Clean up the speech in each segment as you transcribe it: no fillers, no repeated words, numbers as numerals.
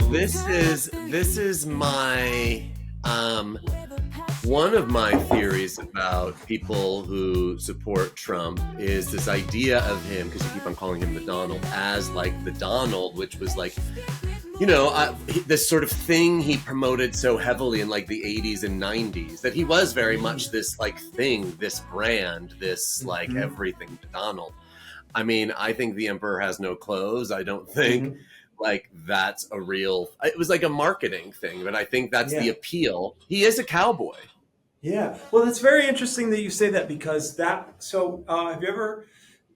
This is my one of my theories about people who support Trump is this idea of him, because you keep on calling him the Donald, as like the Donald, which was like, this sort of thing he promoted so heavily in like the 80s and 90s, that he was very much this like thing, this brand, this like everything to Donald. I mean, I think the emperor has no clothes. I don't think like that's a real, it was like a marketing thing, but I think that's the appeal. He is a cowboy. Yeah. Well, it's very interesting that you say that because have you ever,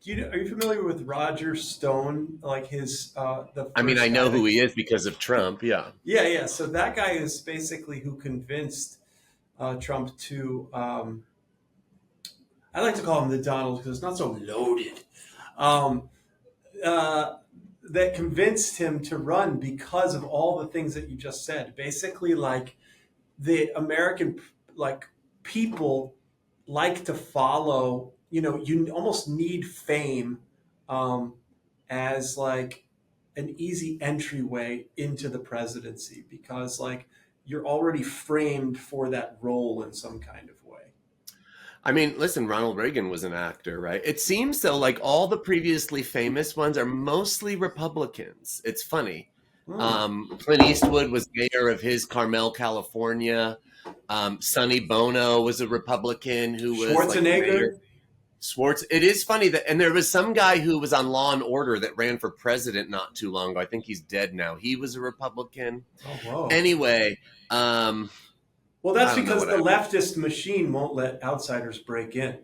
are you familiar with Roger Stone? Like the I mean, first I guy know who he is because of Trump. Yeah. Yeah, yeah. So that guy is basically who convinced Trump to, I like to call him the Donald because it's not so loaded. Um, that convinced him to run because of all the things that you just said. Basically, like the American like people like to follow. You almost need fame as like an easy entryway into the presidency because like you're already framed for that role in some kind of way. I mean, listen, Ronald Reagan was an actor, right? It seems though like all the previously famous ones are mostly Republicans. It's funny. Hmm. Clint Eastwood was mayor of his Carmel, California. Sonny Bono was a Republican who was like mayor. Schwarzenegger. Schwartz. It is funny that, and there was some guy who was on Law and Order that ran for president not too long ago. I think he's dead now. He was a Republican. Oh, whoa. Anyway, Well, I that's don't know because what the leftist machine won't let outsiders break in.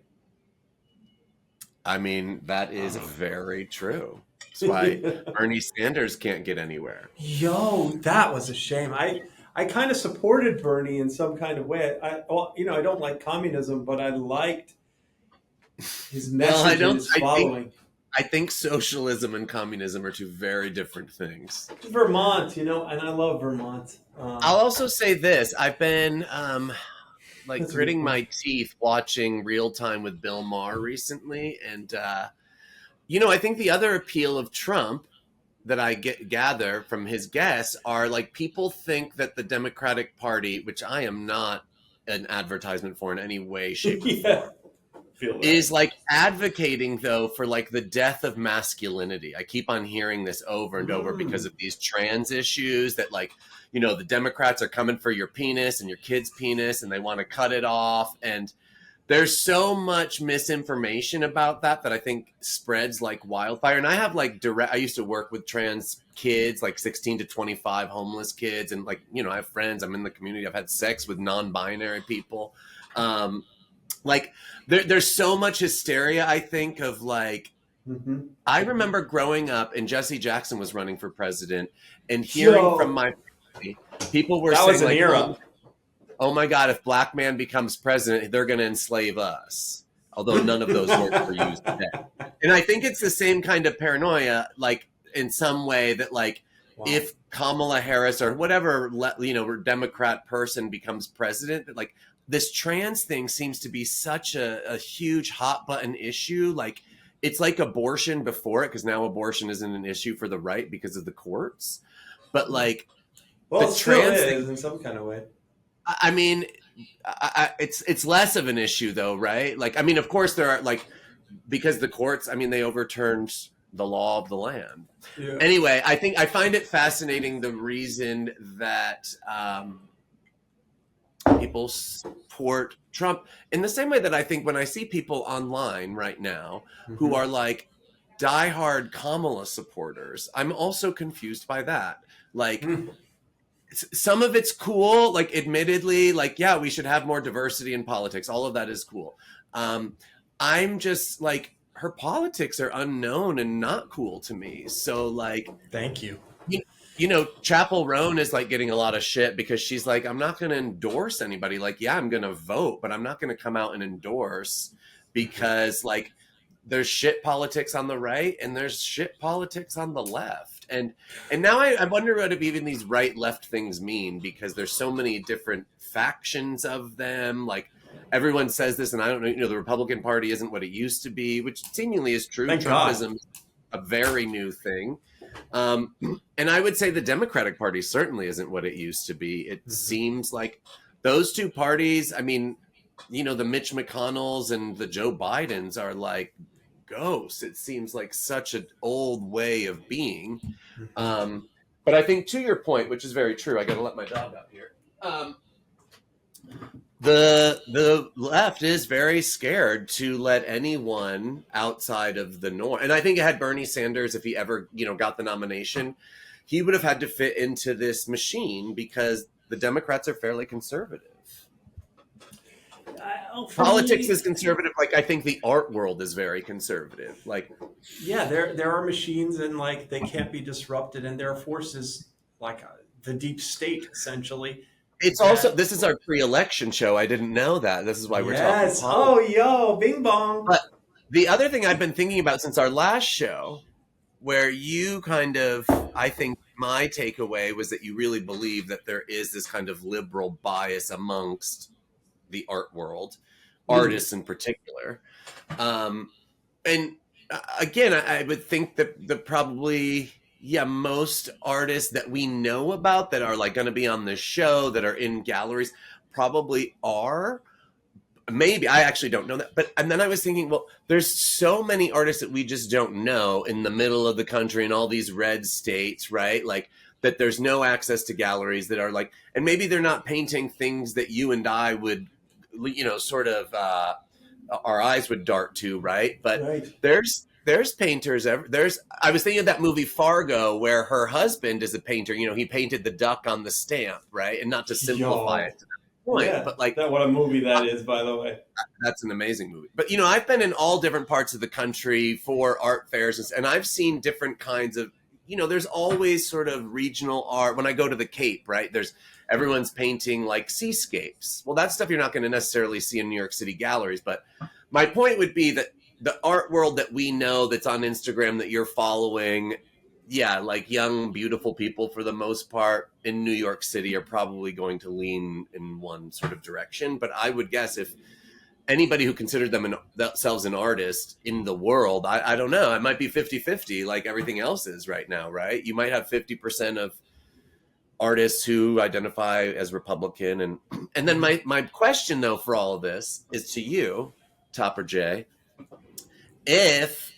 I mean, that is very true. That's why Bernie Sanders can't get anywhere. Yo, that was a shame. I kind of supported Bernie in some kind of way. I don't like communism, but I liked his Well, message and his following. I think socialism and communism are two very different things. Vermont, and I love Vermont. I'll also say this. I've been like That's a gritting good my point. teeth watching Real Time with Bill Maher recently. And, I think the other appeal of Trump that I gather from his guests are like people think that the Democratic Party, which I am not an advertisement for in any way, shape, or Yeah, form, feel that. is like advocating though for like the death of masculinity. I keep on hearing this over and over because of these trans issues that like, the Democrats are coming for your penis and your kid's penis and they want to cut it off. And there's so much misinformation about that I think spreads like wildfire. And I have like I used to work with trans kids, like 16 to 25 homeless kids. And like, I have friends, I'm in the community. I've had sex with non-binary people. Like there's so much hysteria, I think, of like, I remember growing up and Jesse Jackson was running for president and hearing from Yo, my family, people were that saying was an like, era. oh my God, if black man becomes president, they're going to enslave us. Although none of those words were used today. And I think it's the same kind of paranoia, like in some way that like, Wow. if Kamala Harris or whatever, Democrat person becomes president, that like this trans thing seems to be such a huge hot button issue. Like it's like abortion before it, because now abortion isn't an issue for the right because of the courts. But like Well, the it still trans is thing, in some kind of way. I mean, it's less of an issue though, right? Like, I mean, of course there are like, because the courts, I mean, they overturned the law of the land. Yeah. Anyway, I find it fascinating the reason that people support Trump in the same way that I think when I see people online right now who are like diehard Kamala supporters, I'm also confused by that. Like, some of it's cool, like admittedly, like, yeah, we should have more diversity in politics. All of that is cool. I'm just like, her politics are unknown and not cool to me. So like, Thank you. Chapel Roan is like getting a lot of shit because she's like, I'm not going to endorse anybody. Like, yeah, I'm going to vote, but I'm not going to come out and endorse because like there's shit politics on the right and there's shit politics on the left. And now I wonder what even these right left things mean, because there's so many different factions of them. Like everyone says this, and I don't know, the Republican Party isn't what it used to be, which seemingly is true. Thank God. Trumpism is a very new thing. Um, and I would say the Democratic Party certainly isn't what it used to be. It Mhm. seems like those two parties, I mean, the Mitch McConnells and the Joe Bidens are like ghosts. It seems like such an old way of being. Mhm. Um, but I think to your point, which is very true, I got to let my dog out here. The left is very scared to let anyone outside of the norm. And I think it had Bernie Sanders, if he ever, got the nomination, he would have had to fit into this machine because the Democrats are fairly conservative. For Politics is me, conservative. Like I think the art world is very conservative. Like yeah, there are machines and like they can't be disrupted, and there are forces like the deep state essentially it's also that this is our pre-election show. I didn't know that. This is why we're talking yes. politics. Oh, yo, bing bong. But the other thing I've been thinking about since our last show, where you kind of, I think my takeaway was that you really believe that there is this kind of liberal bias amongst the art world, Mm. artists in particular. And again, I would think that the probably, yeah, most artists that we know about that are like going to be on this show that are in galleries probably are. Maybe I actually don't know that, but and then I was thinking, well, there's so many artists that we just don't know in the middle of the country in all these red states, right? Like that there's no access to galleries that are like, and maybe they're not painting things that you and I would, sort of our eyes would dart to, right? But Right. there's painters. There's I was thinking of that movie Fargo where her husband is a painter. He painted the duck on the stamp, right? And not to simplify Yo. it to that point, Yeah. but like That what a movie that is, by the way. that's an amazing movie. But I've been in all different parts of the country for art fairs, and I've seen different kinds of. There's always sort of regional art. When I go to the Cape, right? There's everyone's painting like seascapes. Well, that stuff you're not going to necessarily see in New York City galleries. But my point would be that the art world that we know that's on Instagram that you're following, yeah, like young, beautiful people for the most part in New York City are probably going to lean in one sort of direction. But I would guess if anybody who considered themselves an artist in the world, I don't know, it might be 50-50 like everything else is right now, right? You might have 50% of artists who identify as Republican. And then Mhm. my question though for all of this is to you, Topper J, if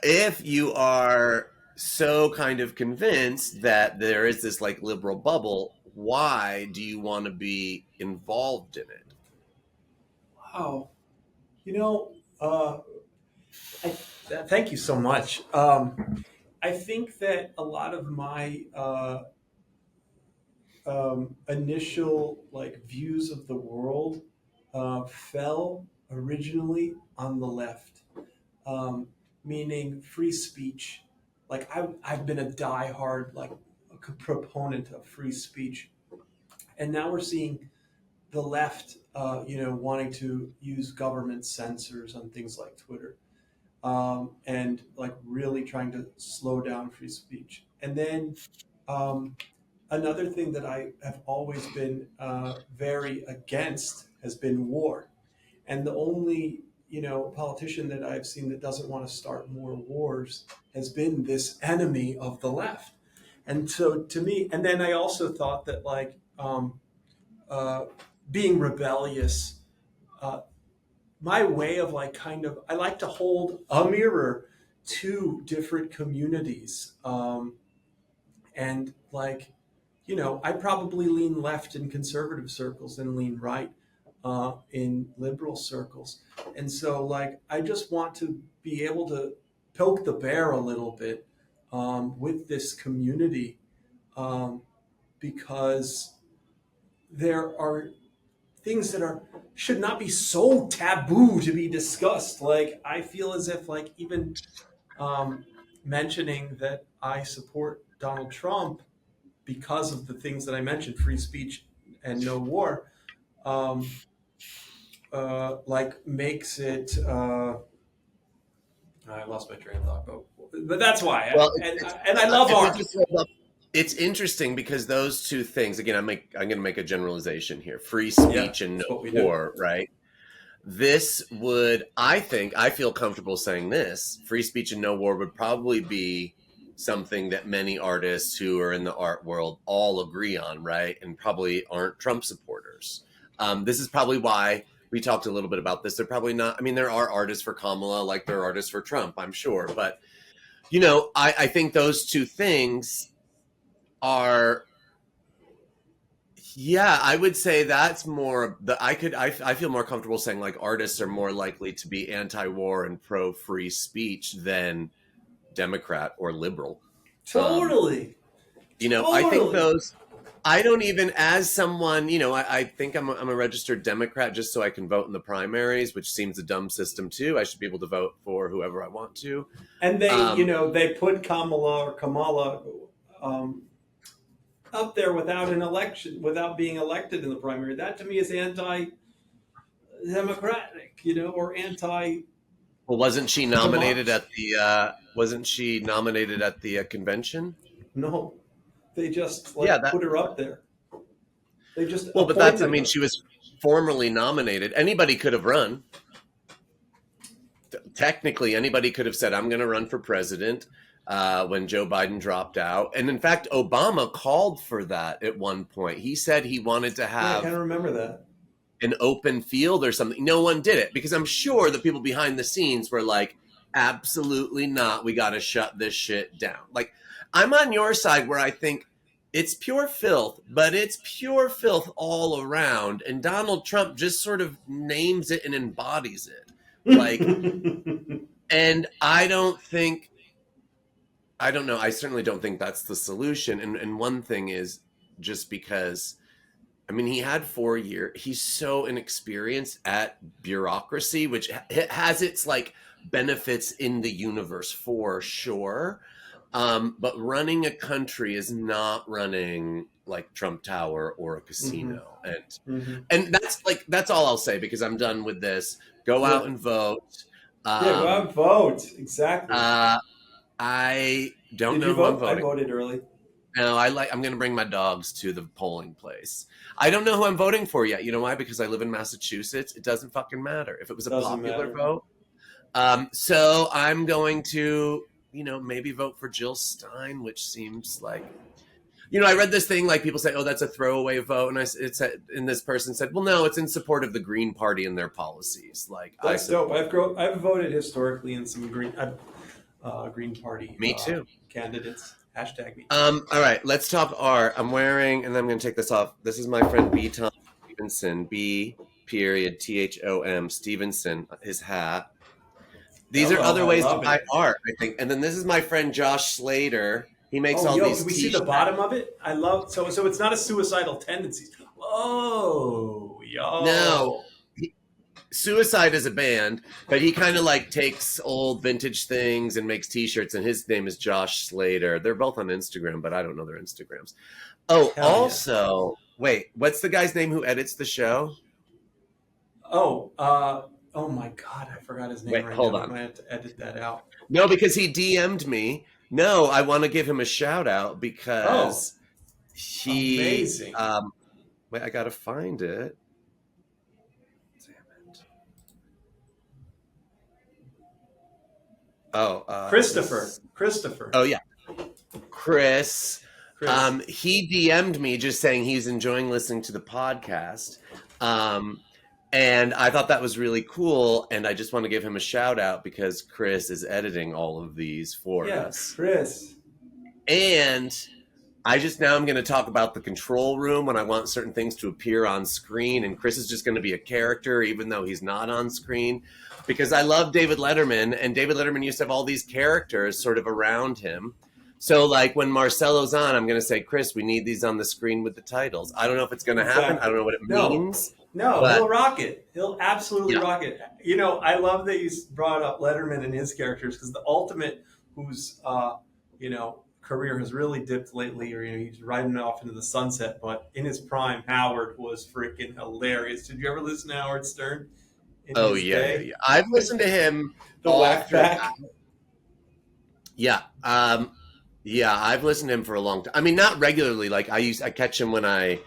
if you are so kind of convinced that there is this like liberal bubble, why do you want to be involved in it? Wow. You know, I, thank you so much. I think that a lot of my initial like views of the world fell originally on the left, um, meaning free speech. Like I've been a diehard like a proponent of free speech, and now we're seeing the left, wanting to use government censors on things like Twitter, and like really trying to slow down free speech. And then um, another thing that I have always been very against has been war. And the only politician that I've seen that doesn't want to start more wars has been this enemy of the left. And so to me, and then I also thought that like uh, being rebellious, uh, my way of like kind of I like to hold a mirror to different communities, and like I probably lean left in conservative circles and lean right in liberal circles. And so, like, I just want to be able to poke the bear a little bit with this community, um, because there are things that are should not be so taboo to be discussed. Like, I feel as if, like, even um, mentioning that I support Donald Trump because of the things that I mentioned, free speech and no war, um, like makes it. I lost my train of thought, but that's why. Well, And I love if we art. just hold up, it's interesting because those two things. Again, I'm going to make a generalization here: free Yeah, speech and no that's what we do. war. Right? This would, I think, I feel comfortable saying this: free speech and no war would probably be something that many artists who are in the art world all agree on, right? And probably aren't Trump supporters. This is probably why we talked a little bit about this. They're probably not. I mean, there are artists for Kamala, like there are artists for Trump, I'm sure. But I think those two things are. Yeah, I would say that's more the I feel more comfortable saying like artists are more likely to be anti-war and pro-free speech than Democrat or liberal. Um, Totally. I think Totally. those. I don't even, as someone, I think I'm a registered Democrat just so I can vote in the primaries, which seems a dumb system too. I should be able to vote for whoever I want to. And they, Um, they put Kamala um, up there without an election, without being elected in the primary. That to me is anti-democratic, or anti. well, wasn't she nominated Democracy. at the? Wasn't she nominated at the convention? No, they just Yeah, like put her up there. They just well, but that's, I appointed mean, her. she was formally nominated. Anybody could have run. Technically, anybody could have said, I'm going to run for president when Joe Biden dropped out. And in fact, Obama called for that at one point. He said he wanted to Yeah, I kind have of remember that. an open field or something. No one did it because I'm sure the people behind the scenes were like, absolutely not. We got to shut this shit down. Like, I'm on your side where I think it's pure filth, but it's pure filth all around. And Donald Trump just sort of names it and embodies it. Like, and I don't know. I certainly don't think that's the solution. And one thing is just because, I mean, he had 4 years. He's so inexperienced at bureaucracy, which has its like benefits in the universe for sure. But running a country is not running like Trump Tower or a Hmm. casino. And Hmm. and that's all I'll say because I'm done with this. Go Yeah, out and vote. yeah. Go out Um, and vote. Exactly. uh, I don't Did you know who I'm vote? I voting. voted early. No, I'm going to bring my dogs to the polling place. I don't know who I'm voting for yet. You know why? Because I live in Massachusetts. It doesn't fucking matter if it was a Doesn't popular matter. vote. So I'm going to, maybe vote for Jill Stein, which seems like, I read this thing like people say, oh, that's a throwaway vote, and and this person said, well, no, it's in support of the Green Party and their policies. Like I That's dope. support. I've voted historically in some Green Party Me too. candidates. Hashtag me too. All right, let's talk art. I'm wearing, and then I'm going to take this off. This is my friend B. Tom Stevenson, B. Period Thom Stevenson. His hat. These are Hello, other I ways to love buy it. art, I think. And then this is my friend Josh Slater. He makes Oh, all yo, these can we see the T-shirts. bottom of it? I love so it's not a suicidal tendencies. Oh, No, yo. Suicide is a band, but he kind of like takes old vintage things and makes T-shirts. And his name is Josh Slater. They're both on Instagram, but I don't know their Instagrams. Oh, Hell yeah. also, wait, what's the guy's name who edits the show? Oh, oh my God, I forgot his name Wait, right hold now. I on. might have to edit that out. No, because he DM'd me. No, I want to give him a shout out Oh, because he. amazing. Wait, I gotta find it. Damn it. Oh, Christopher. oh yeah, Chris. Chris. He DM'd me just saying he's enjoying listening to the podcast. And I thought that was really cool. And I just want to give him a shout out because Chris is editing all of these for Yeah, us. Chris. And now I'm going to talk about the control room when I want certain things to appear on screen. And Chris is just going to be a character, even though he's not on screen, because I love David Letterman. And David Letterman used to have all these characters sort of around him. So like when Marcelo's on, I'm going to say, Chris, we need these on the screen with the titles. I don't know if it's going to happen. I Exactly. don't know what it No, means, no, but he'll rock it. He'll absolutely yeah. rock it. I love that you brought up Letterman and his characters because the ultimate, whose career has really dipped lately, or he's riding off into the sunset. But in his prime, Howard was freaking hilarious. Did you ever listen to Howard Stern in Oh his yeah, yeah, day? yeah. I've listened to him The all whack through. back. Yeah. Yeah, I've listened to him for a long time. I mean, not regularly. Like I catch him when I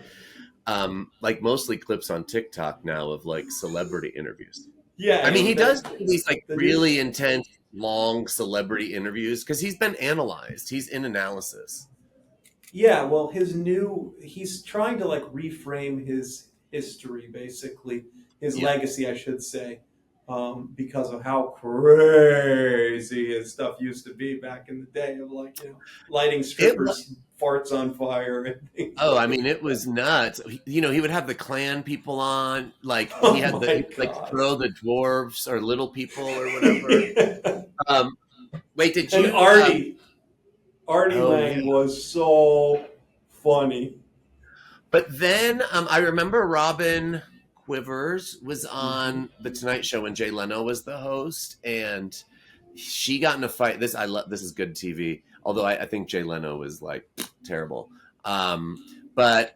like mostly clips on TikTok now of like celebrity interviews. Yeah, I mean, he the does these like the new really intense long celebrity interviews? Because he's been analyzed. He's in analysis. Yeah, well, he's trying to like reframe his history, basically, his Yeah. legacy, I should say, because of how crazy his stuff used to be back in the day of like, lighting It strippers' farts on fire and things Oh, I like mean, it was that. nuts. He would have the clan people on, like Oh he my would like God. throw the dwarves or little people or whatever. Um, wait, did And you? Artie Oh yeah. Lang was so funny. But then I remember Robin Quivers was Hmm. on the Tonight Show when Jay Leno was the host, and she got in a fight. I love this is good TV. Although I think Jay Leno was like terrible. Um, but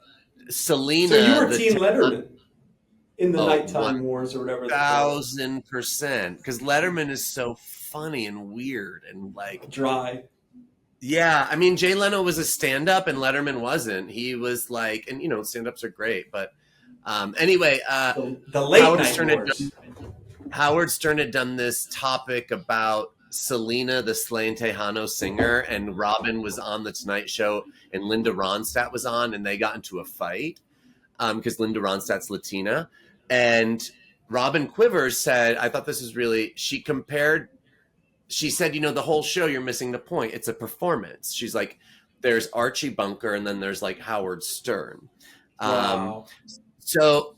So you Selena, were Team Letterman in the oh, nighttime wars or whatever they call it. 1,000%. Because Letterman is so funny and weird and like, Dry. yeah. I mean, Jay Leno was a stand-up and Letterman wasn't. He was like, and stand-ups are great, but anyway, The late Howard night Stern had wars. Howard Stern had done this topic about Selena, the Slain Tejano singer, and Robin was on the Tonight Show, and Linda Ronstadt was on, and they got into a fight because Linda Ronstadt's Latina, and Robin Quivers said, I thought this was really. She said, the whole show you're missing the point. It's a performance. She's like, there's Archie Bunker, and then there's like Howard Stern. Um, Wow. so,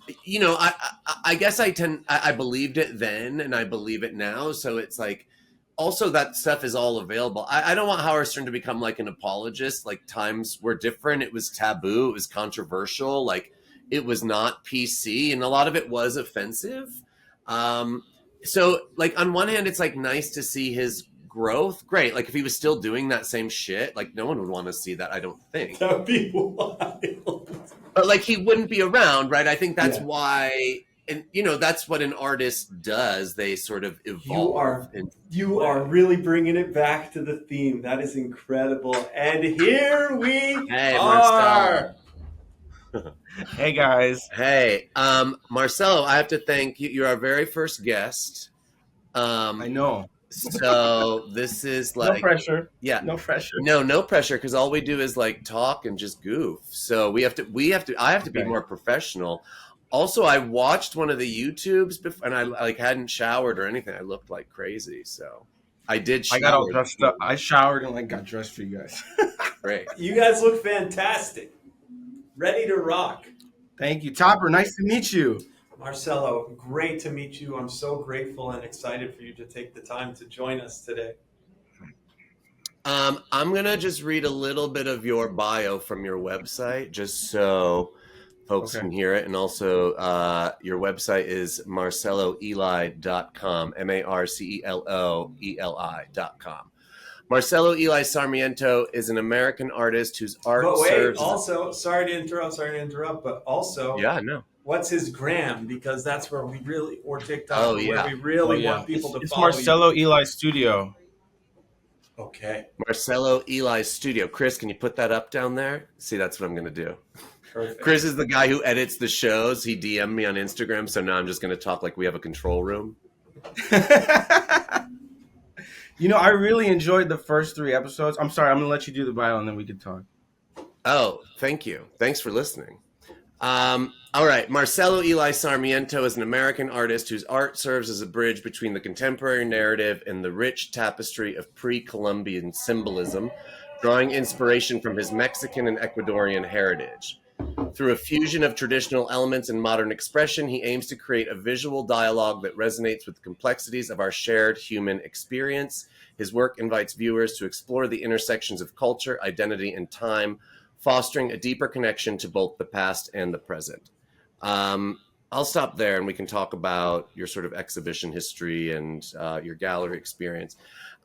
I guess I believed it then and I believe it now. So it's like, also that stuff is all available. I don't want Howard Stern to become like an apologist. Like times were different. It was taboo. It was controversial. Like it was not PC and a lot of it was offensive. Um, so like on one hand, it's like nice to see his growth. Great. Like if he was still doing that same shit, like no one would want to see that. I don't think. That would be wild. But like he wouldn't be around, right? I think that's Yeah. why, and that's what an artist does. They sort of You evolve are and you are play. really bringing it back to the theme. That is incredible. And here we Hey, Marcelo. are. Hey guys. Hey, Marcelo, I have to thank you. You're our very first guest. I know. So this is No like, pressure. yeah, No pressure. no pressure because all we do is like talk and just goof. So I have to be Okay. more professional. Also, I watched one of the YouTubes before, and I like hadn't showered or anything. I looked like crazy, so I did. I got all shower. dressed up. I showered and like got dressed for you guys. Great. You guys look fantastic. Ready to rock. Thank you, Topper. Nice to meet you. Marcelo, great to meet you. I'm so grateful and excited for you to take the time to join us today. I'm gonna just read a little bit of your bio from your website, just so folks Okay. can hear it. And also, your website is marceloeli.com, marceloeli.com. Marcelo Eli Sarmiento is an American artist whose art But wait, serves. also, sorry to interrupt, but also, Yeah, no. what's his gram? Because that's where we really, or TikTok, Oh, where yeah. we really Yeah. want people to It's follow Marcelo Eli Studio. you. Okay, Marcelo Eli's studio. Chris, can you put that up down there? See, that's what I'm gonna do. perfect. Chris is the guy who edits the shows. He DM'd me on Instagram, so now I'm just gonna talk like we have a control room. I really enjoyed the first 3 episodes. I'm sorry, I'm gonna let you do the bio and then we can talk. Oh, thank you. Thanks for listening. All right. Marcelo Eli Sarmiento is an American artist whose art serves as a bridge between the contemporary narrative and the rich tapestry of pre-Columbian symbolism, drawing inspiration from his Mexican and Ecuadorian heritage. Through a fusion of traditional elements and modern expression, he aims to create a visual dialogue that resonates with the complexities of our shared human experience. His work invites viewers to explore the intersections of culture, identity, and time, fostering a deeper connection to both the past and the present. I'll stop there and we can talk about your sort of exhibition history and your gallery experience.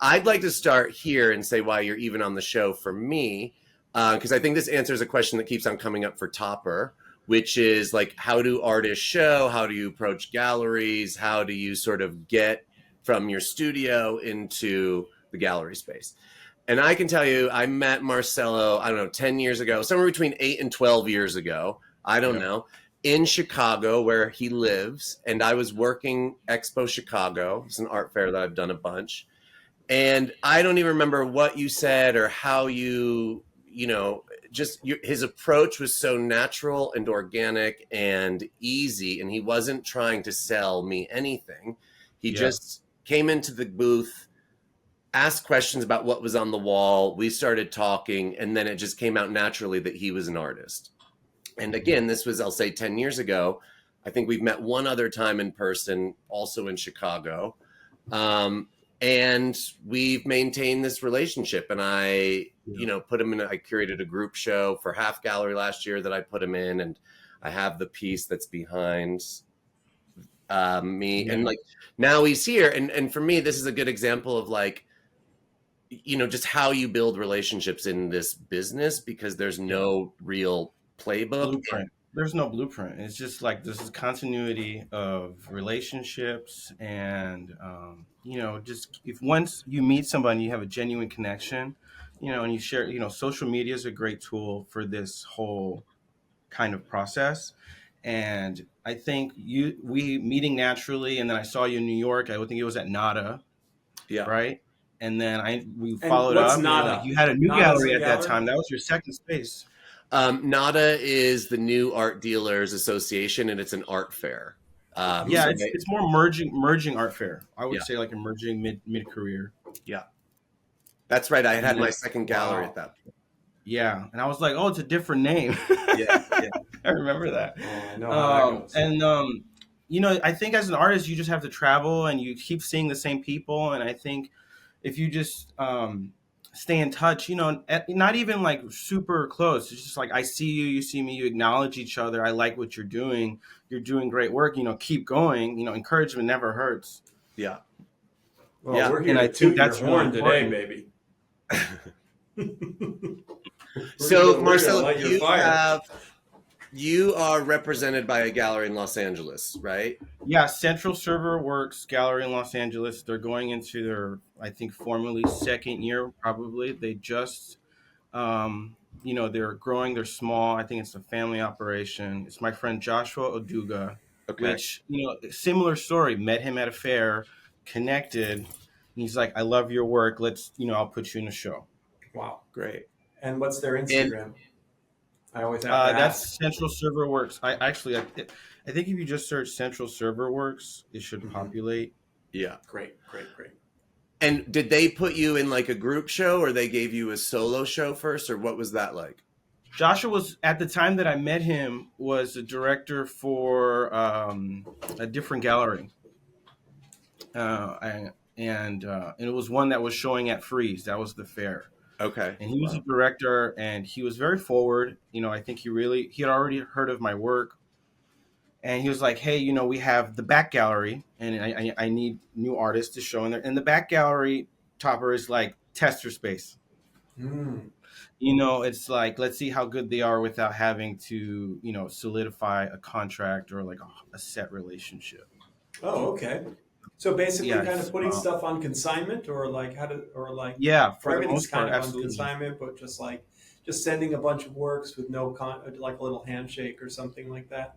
I'd like to start here and say why you're even on the show for me, because I think this answers a question that keeps on coming up for Topper, which is like, how do artists show? How do you approach galleries? How do you sort of get from your studio into the gallery space? And I can tell you, I met Marcelo, I don't know, 10 years ago, somewhere between 8 and 12 years ago. I don't know, in Chicago where he lives. And I was working Expo Chicago. It's an art fair that I've done a bunch. And I don't even remember what you said or how you know, his approach was so natural and organic and easy. And he wasn't trying to sell me anything. He just came into the booth, asked questions about what was on the wall. We started talking, and then it just came out naturally that he was an artist. And again, this was, I'll say, 10 years ago. I think we've met one other time in person, also in Chicago. And we've maintained this relationship. And I, put him in, I curated a group show for Half Gallery last year that I put him in. And I have the piece that's behind me. And like, now he's here. And for me, this is a good example of like, just how you build relationships in this business, because there's no real playbook. Blueprint. There's no blueprint. It's just like this is continuity of relationships, and just if once you meet somebody, you have a genuine connection, and you share. Social media is a great tool for this whole kind of process. And I think we meeting naturally, and then I saw you in New York. I think it was at Nada, right? And then we followed up. Nada? You had a new gallery at that time. That was your second space. Nada is the New Art Dealers Association, and it's an art fair. It's more merging art fair. I would say like emerging mid career. Yeah, that's right. I had my second gallery at that point. Yeah, and I was like, oh, it's a different name. yeah. I remember that. I know how that goes. And I think as an artist, you just have to travel, and you keep seeing the same people. And I think if you just stay in touch, not even like super close. It's just like, I see you, you see me, you acknowledge each other. I like what you're doing. You're doing great work. Keep going. Encouragement never hurts. Yeah. Well, we're here to toot your horn today, baby. So, Marcelo, you are represented by a gallery in Los Angeles, right? Yeah, Central Server Works Gallery in Los Angeles. They're going into their, I think, formally second year, probably. They just, they're growing. They're small. I think it's a family operation. It's my friend Joshua Oduga, which, similar story. Met him at a fair, connected. He's like, I love your work. Let's, I'll put you in a show. Wow, great. And what's their Instagram? I always have to ask. That's Central Server Works. I think if you just search Central Server Works, it should populate. Yeah. Great. And did they put you in like a group show, or they gave you a solo show first, or what was that like? Joshua was, at the time that I met him, was a director for a different gallery. And it was one that was showing at Freeze. That was the fair. Okay. And he was a director, and he was very forward. I think he had already heard of my work. And he was like, hey, we have the back gallery, and I need new artists to show in there. And the back gallery, Topper, is like tester space. It's like, let's see how good they are without having to, solidify a contract or like a set relationship. Oh, okay. So basically, kind of putting stuff on consignment, or like for the most part, kind of absolutely. on consignment, but just sending a bunch of works with no like a little handshake or something like that.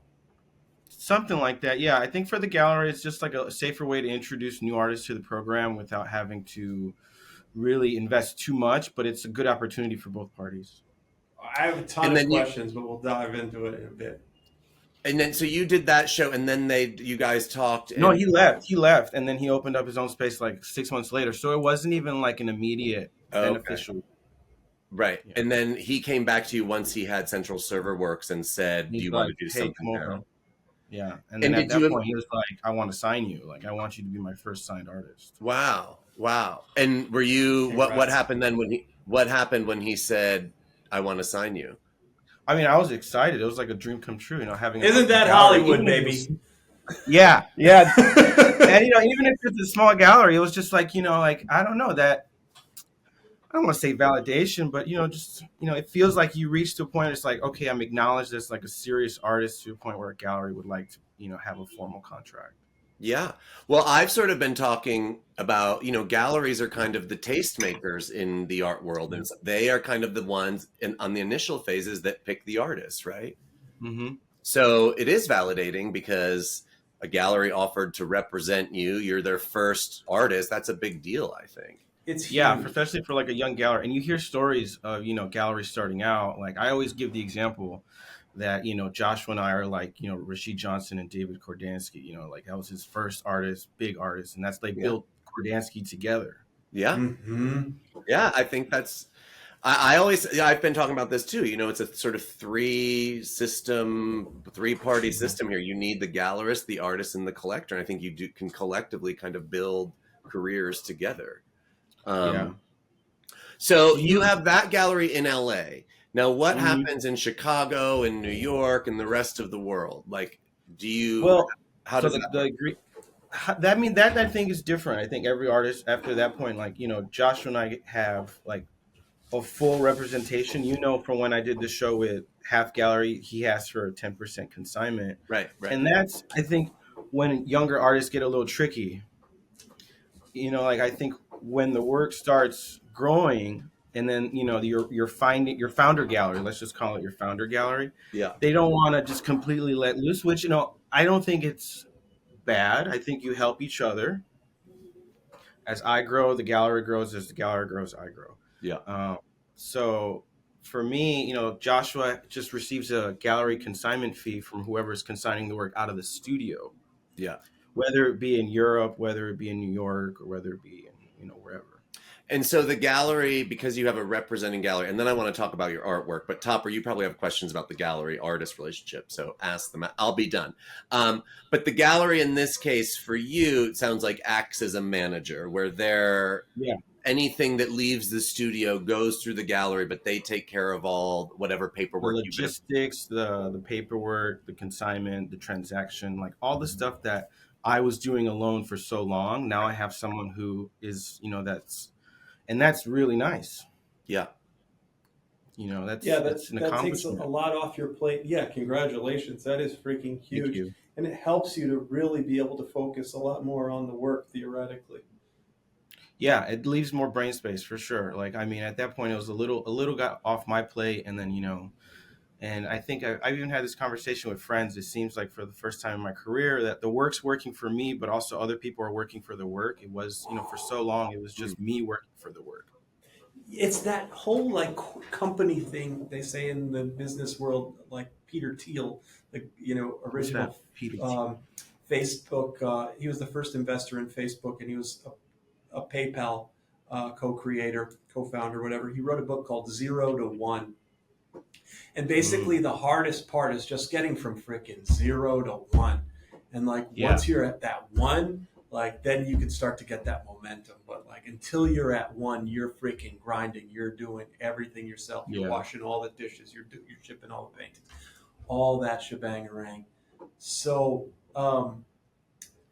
Something like that, yeah. I think for the gallery, it's just like a safer way to introduce new artists to the program without having to really invest too much, but it's a good opportunity for both parties. I have a ton of questions, but we'll dive into it in a bit. And then, so you did that show, and then you guys talked. No, he left, and then he opened up his own space like 6 months later. So it wasn't even like an immediate beneficial. Right. Yeah. And then he came back to you once he had Central Server Works and said, do you want to do something there? Yeah. And then at that point, he was like, I want to sign you. Like, I want you to be my first signed artist. Wow. And were you, what happened then what happened when he said, I want to sign you? I mean, I was excited. It was like a dream come true, having. Isn't that Hollywood, baby? Yeah. And even if it's a small gallery, it was just like, I don't know that. I don't want to say validation, but it feels like you reach to a point. It's like, okay, I'm acknowledged as like a serious artist to a point where a gallery would like to, have a formal contract. Yeah. Well, I've sort of been talking about, galleries are kind of the tastemakers in the art world. And they are kind of the ones on the initial phases that pick the artists, right? Mm-hmm. So it is validating because a gallery offered to represent you. You're their first artist. That's a big deal, I think. It's Yeah, huge. especially for like a young gallery, and you hear stories of galleries starting out. Like I always give the example that Joshua and I are like Rashid Johnson and David Kordansky. Like that was his first artist, big artist, and that's they Yeah. built Kordansky together. Yeah. Hmm. Yeah. I think that's, I always, yeah, I've been talking about this too. It's a sort of three-party system here. You need the gallerist, the artist, and the collector. And I think can collectively kind of build careers together. Yeah. Um, so Do you you? have that gallery in LA. Now, what Mhm. happens in Chicago and New York and the rest of the world? Like, Well, how so does the that the work? agree. That mean that thing is different. I think every artist after that point, like Joshua and I have like a full representation. From when I did the show with Half Gallery, he asked for a 10% consignment, Right, right. and that's I think when younger artists get a little tricky. Like I think when the work starts growing, and then you're finding your founder gallery. Let's just call it your founder gallery. Yeah, They don't want to just completely let loose, which I don't think it's bad. I think you help each other. As I grow, the gallery grows. As the gallery grows, I grow. yeah, Um, so for me, Joshua just receives a gallery consignment fee from whoever is consigning the work out of the studio, yeah. whether it be in Europe, whether it be in New York, or whether it be in wherever. And so the gallery, because you have a representing gallery, and then I want to talk about your artwork. But Topper, you probably have questions about the gallery artist relationship, so ask them. I'll be done. But the gallery in this case for you, it sounds like acts as a manager, where Yeah, anything that leaves the studio goes through the gallery, but they take care of all whatever the paperwork you've been. logistics, the paperwork, the consignment, the transaction, like all the stuff that I was doing alone for so long. Now I have someone who is that's really nice. Yeah, Yeah, That's an that takes a accomplishment. lot off your plate. Yeah, congratulations. That is freaking Thank huge. you. And it helps you to really be able to focus a lot more on the work theoretically. Yeah, it leaves more brain space for sure. Like I mean, at that point, it was a little got off my plate, and then and I think I've even had this conversation with friends. It seems like for the first time in my career that the work's working for me, but also other people are working for the work. It was for so long it was mm, just me working for the work. It's that whole like company thing they say in the business world, like Peter Thiel, the What's that, original Peter? um, Facebook. He was the first investor in Facebook, and he was a PayPal co-creator, co-founder, whatever. He wrote a book called Zero to One. And basically, Mm, the hardest part is just getting from freaking zero to one. And like yeah, once you're at that one, like then you can start to get that momentum. But like until you're at one, you're freaking grinding. You're doing everything yourself. You're yeah. washing all the dishes. You're shipping all the paintings, all that shebang-a-rang. So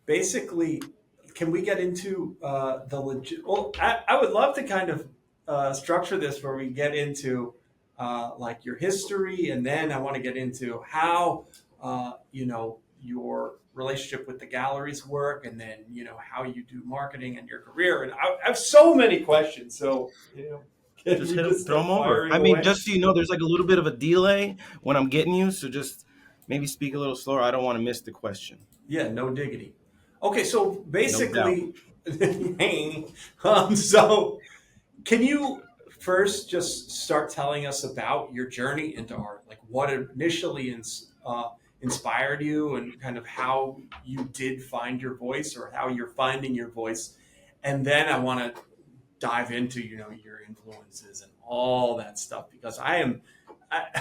basically, can we get into the legit? Well, I would love to kind of structure this where we get into like your history, and then I want to get into how your relationship with the galleries work, and then how you do marketing and your career. And I have so many questions. So can Just we hit them, just throw start them over. firing I mean, away? just so you know, there's like a little bit of a delay when I'm getting you, so just maybe speak a little slower. I don't want to miss the question. Yeah, no diggity. Okay, so No doubt. basically, so can you first just start telling us about your journey into art? Like what initially inspired you and kind of how you did find your voice or how you're finding your voice. And then I want to dive into, your influences and all that stuff because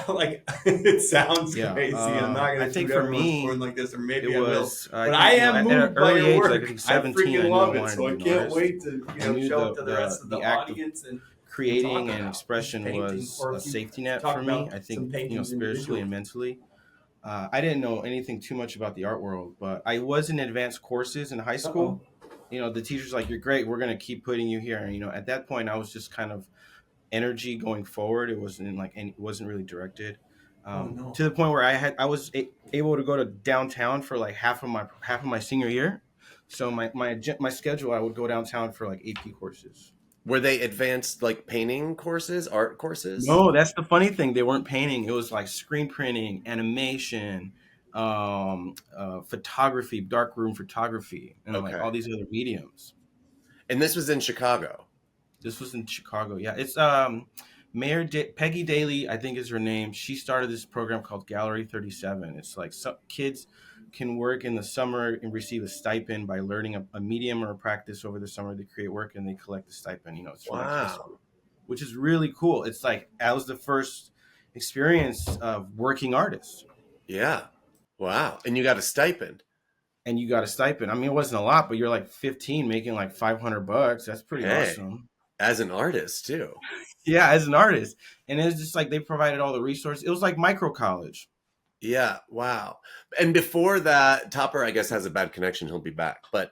like, it sounds Yeah. crazy. I'm not I going to think toot for everyone's horn me, like this, or it maybe I will. was I But I think am at an moved by early your age, like I work. think I 17, freaking I knew I love it. wanted to So I be an can't artist. wait to, I knew show it to the rest of the the act of audience and talk creating and about these expression paintings, was or a if you safety net talk for me. about I some think paintings spiritually individually. and mentally. I didn't know anything too much about the art world, but I was in advanced courses in high Uh-oh. school. The teacher's like, "You're great. We're gonna keep putting you here." And at that point, I was just kind of energy going forward. It wasn't it wasn't really directed. Oh, no. To the point where I was able to go to downtown for like half of my senior year. So my schedule, I would go downtown for like AP courses. were they advanced like painting courses, art courses? No, that's the funny thing. They weren't painting. It was like screen printing, animation, photography, darkroom photography, and like Okay, all these other mediums. and this was in Chicago. This was in Chicago. Yeah, it's Peggy Daly, I think is her name. She started this program called Gallery 37. It's like some kids can work in the summer and receive a stipend by learning a medium or a practice over the summer. They create work and they collect the stipend. You know, it's from like high Wow. school, which is really cool. It's like that was the first experience of working artists, Yeah. Wow. And you got a stipend. and you got a stipend. I mean, it wasn't a lot, but you're like 15 making like $500. That's pretty Hey, awesome. as an artist too. Yeah, as an artist. And it's just like they provided all the resources. It was like micro college. Yeah. Wow. And before that, Topper, I guess, has a bad connection. He'll be back. But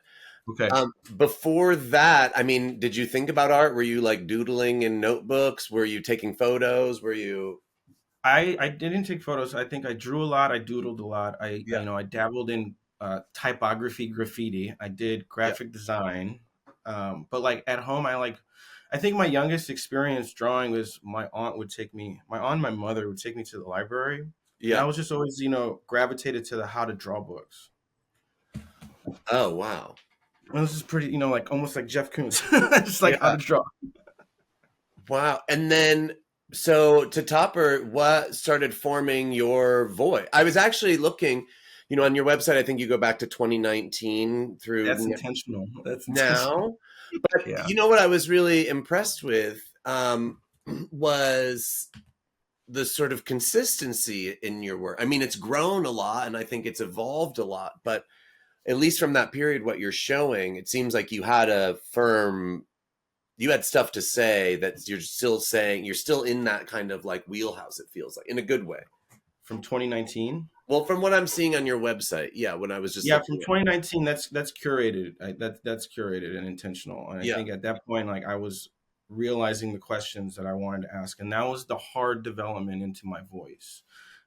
Okay. before that, I mean, did you think about art? Were you like doodling in notebooks? Were you taking photos? Were you? I didn't take photos. I think I drew a lot. I doodled a lot. Yeah. I dabbled in typography, graffiti. I did Yeah. graphic design. But like at home, I think my youngest experience drawing was my aunt would take me, my aunt and my mother would take me to the library. And I Yeah. was just always, gravitated to the how to draw books. Oh, wow. And it was just pretty, like almost like Jeff Koons, just like how Yeah. to draw. Wow. And then, so to Topper, what started forming your voice? I was actually looking, on your website, I think you go back to 2019 through That's intentional. That's intentional. now. But Yeah. you know what I was really impressed with was the sort of consistency in your work. I mean, it's grown a lot and I think it's evolved a lot, but at least from that period, what you're showing, it seems like you had you had stuff to say that you're still saying, you're still in that kind of like wheelhouse, it feels like, in a good way. From 2019. Well, from what I'm seeing on your website, yeah, when I was just Yeah, looking from 2019, that's curated. That's curated and intentional. And I yeah, think at that point, like I was realizing the questions that I wanted to ask, and that was the hard development into my voice.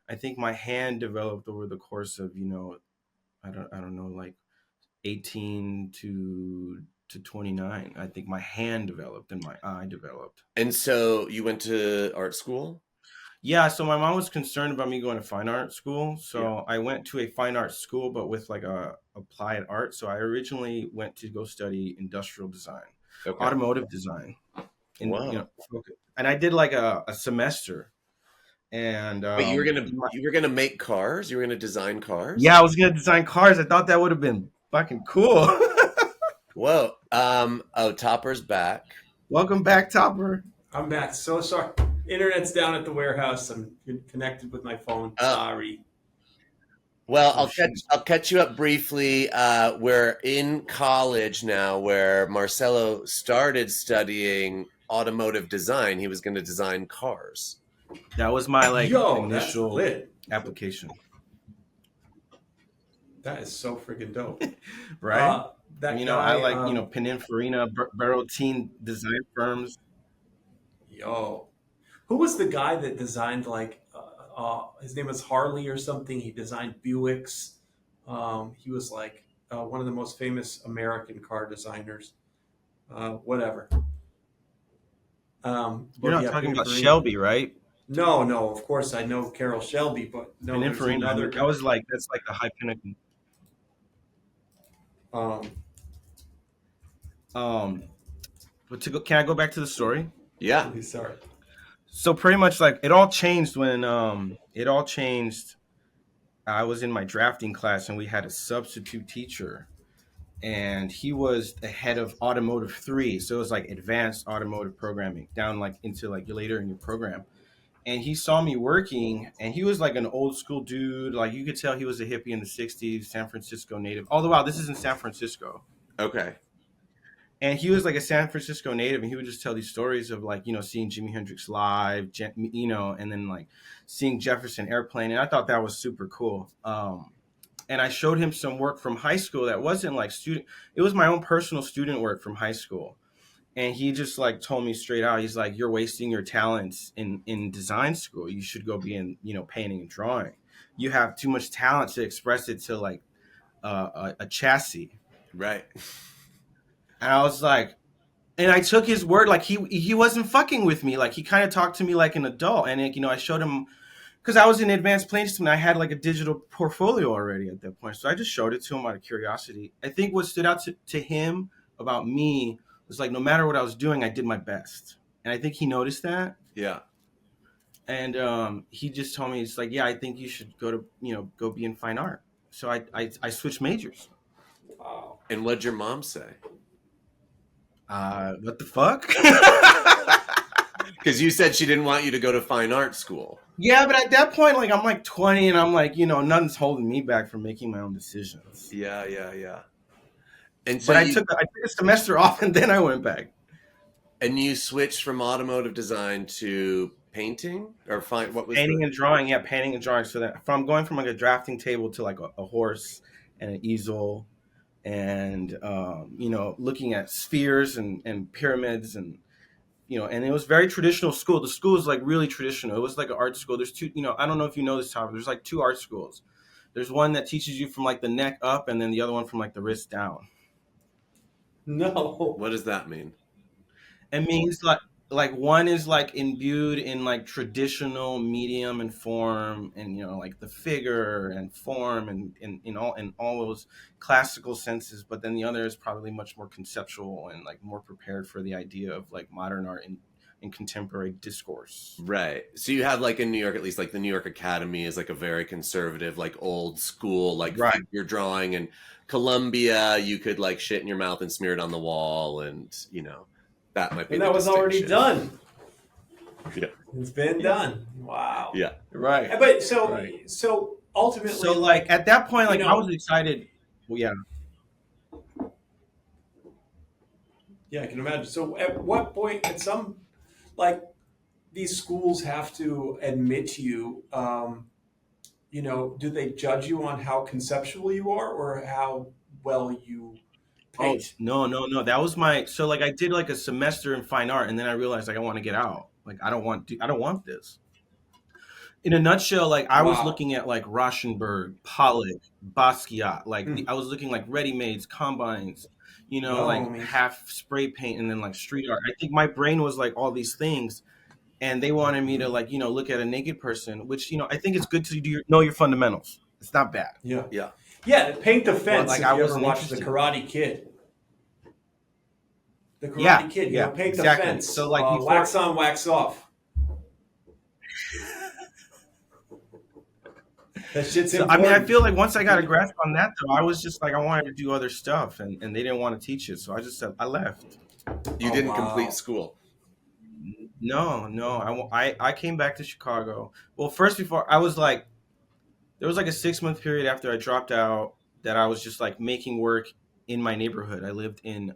I think my hand developed over the course of I don't know, like 18 to 29. I think my hand developed and my eye developed. and so you went to art school? Yeah, so my mom was concerned about me going to fine art school. Yeah. So I went to a fine art school, but with like a applied art. So I originally went to go study industrial design, Okay. automotive design. And, Wow. and I did like a semester. And But you were gonna make cars? You were gonna design cars? yeah, I was going to design cars. I thought that would have been fucking cool. Whoa. Oh, Topper's back. Welcome back, Topper. I'm back. So sorry. Internet's down at the warehouse. I'm connected with my phone. Oh. Sorry. Well, Oh, shoot. I'll catch you up briefly. We're in college now where Marcelo started studying automotive design. He was going to design cars. That was my like Yo, that's initial lit. application, That is so freaking dope. right? That I guy, like Pininfarina, Barotin design firms. Yo, who was the guy that designed like his name was Harley or something? He designed Buicks. He was like one of the most famous American car designers. Whatever. You're not talking about Shelby, right? No, of course I know Carol Shelby, but no, there's Pininfarina. another guy. That was like that's like the high pinnacle. But can I go back to the story? Yeah. Sorry. So pretty much like it all changed when I was in my drafting class and we had a substitute teacher and he was the head of automotive 3. So it was like advanced automotive programming down like into like later in your program. And he saw me working and he was like an old school dude. Like you could tell he was a hippie in the 60s, San Francisco native. Although, wow, this is in San Francisco. Okay. And he was like a San Francisco native, and he would just tell these stories of like, seeing Jimi Hendrix live, and then like seeing Jefferson Airplane. And I thought that was super cool. And I showed him some work from high school that wasn't like student. It was my own personal student work from high school. And he just like told me straight out, he's like, you're wasting your talents in design school. You should go be in, painting and drawing. You have too much talent to express it to like a chassis. Right. And I was like, and I took his word, like he wasn't fucking with me. Like he kind of talked to me like an adult. And I showed him, because I was in advanced placement, I had like a digital portfolio already at that point. So I just showed it to him out of curiosity. I think what stood out to him about me It's like no matter what I was doing, I did my best, and I think he noticed that. Yeah. And he just told me, it's like, yeah, I think you should go to, go be in fine art. So I switched majors. Wow. And what'd your mom say? What the fuck? Because you said she didn't want you to go to fine art school. Yeah, but at that point, like, I'm like 20, and I'm like, nothing's holding me back from making my own decisions. Yeah, yeah, yeah. And so But I took a semester off, and then I went back. And you switched from automotive design to painting, or what was Painting and drawing? Yeah, painting and drawing. So that from going from like a drafting table to like a horse and an easel, and looking at spheres and pyramids, and and it was very traditional school. The school is like really traditional. It was like an art school. There's two, I don't know if you know this, Tom. There's like two art schools. There's one that teaches you from like the neck up, and then the other one from like the wrist down. No. What does that mean? It means like one is like imbued in like traditional medium and form, and like the figure and form, and in all those classical senses, but then the other is probably much more conceptual and like more prepared for the idea of like modern art and contemporary discourse. Right. So you have like in New York, at least like the New York Academy is like a very conservative, like old school, like right. figure drawing, and Columbia, you could like shit in your mouth and smear it on the wall, and that might be. And that was already done. Yeah. It's been done. Wow. Yeah. Right. But so ultimately, so like at that point, like I was excited. Well, yeah. Yeah, I can imagine. So at what point, at some, like, these schools have to admit you, do they judge you on how conceptual you are or how well you paint? Oh, no. That was so like I did like a semester in fine art, and then I realized like I want to get out. Like I don't want this. In a nutshell, like I was looking at like Rauschenberg, Pollock, Basquiat, like I was looking like ready-mades, combines, like half spray paint, and then like street art. I think my brain was like all these things, and they wanted me to like look at a naked person, which I think it's good to know your fundamentals. It's not bad. Yeah. Yeah. Yeah, paint the fence. Like if I you was ever watched The Karate Kid. The Karate Kid, paint exactly. the fence. So like wax on, wax off. That shit's important. I feel like once I got a grasp on that, though, I was just like, I wanted to do other stuff, and they didn't want to teach it, so I just said I left. You didn't complete school. No. I came back to Chicago. Well, first before I was like, there was like a 6-month period after I dropped out that I was just like making work in my neighborhood. I lived in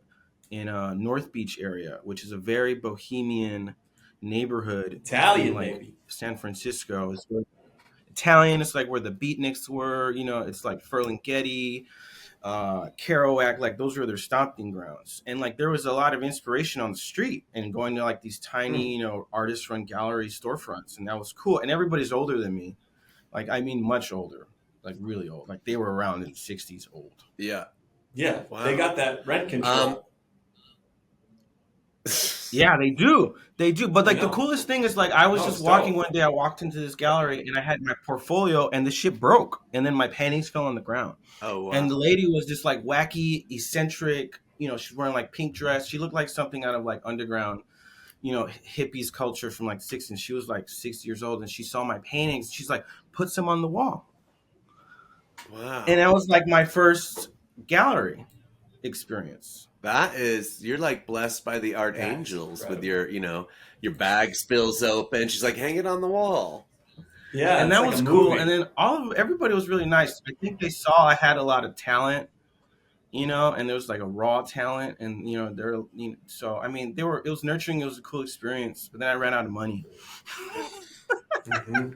North Beach area, which is a very bohemian neighborhood. Italian, like maybe. San Francisco is Italian. It's like where the beatniks were. It's like Ferlinghetti, Kerouac. Like those were their stomping grounds. And like there was a lot of inspiration on the street and going to like these tiny, artist-run gallery storefronts, and that was cool. And everybody's older than me. Like I mean, much older. Like really old. Like they were around in the 60s old. Yeah. Yeah. Wow. They got that rent control. Yeah, they do. But like the coolest thing is like I was just walking one day. I walked into this gallery and I had my portfolio, and the shit broke, and then my paintings fell on the ground. Oh wow. And the lady was just like wacky, eccentric. She's wearing like pink dress. She looked like something out of like underground, hippies culture from like '60s. And she was like 6 years old, and she saw my paintings. She's like, put some on the wall. Wow. And that was like my first gallery experience. You're like blessed by the art angels with your, your bag spills open. She's like, hang it on the wall. Yeah. And that was cool. And then everybody was really nice. I think they saw I had a lot of talent, and there was like a raw talent, and, so, I mean, it was nurturing. It was a cool experience, but then I ran out of money. Mm-hmm.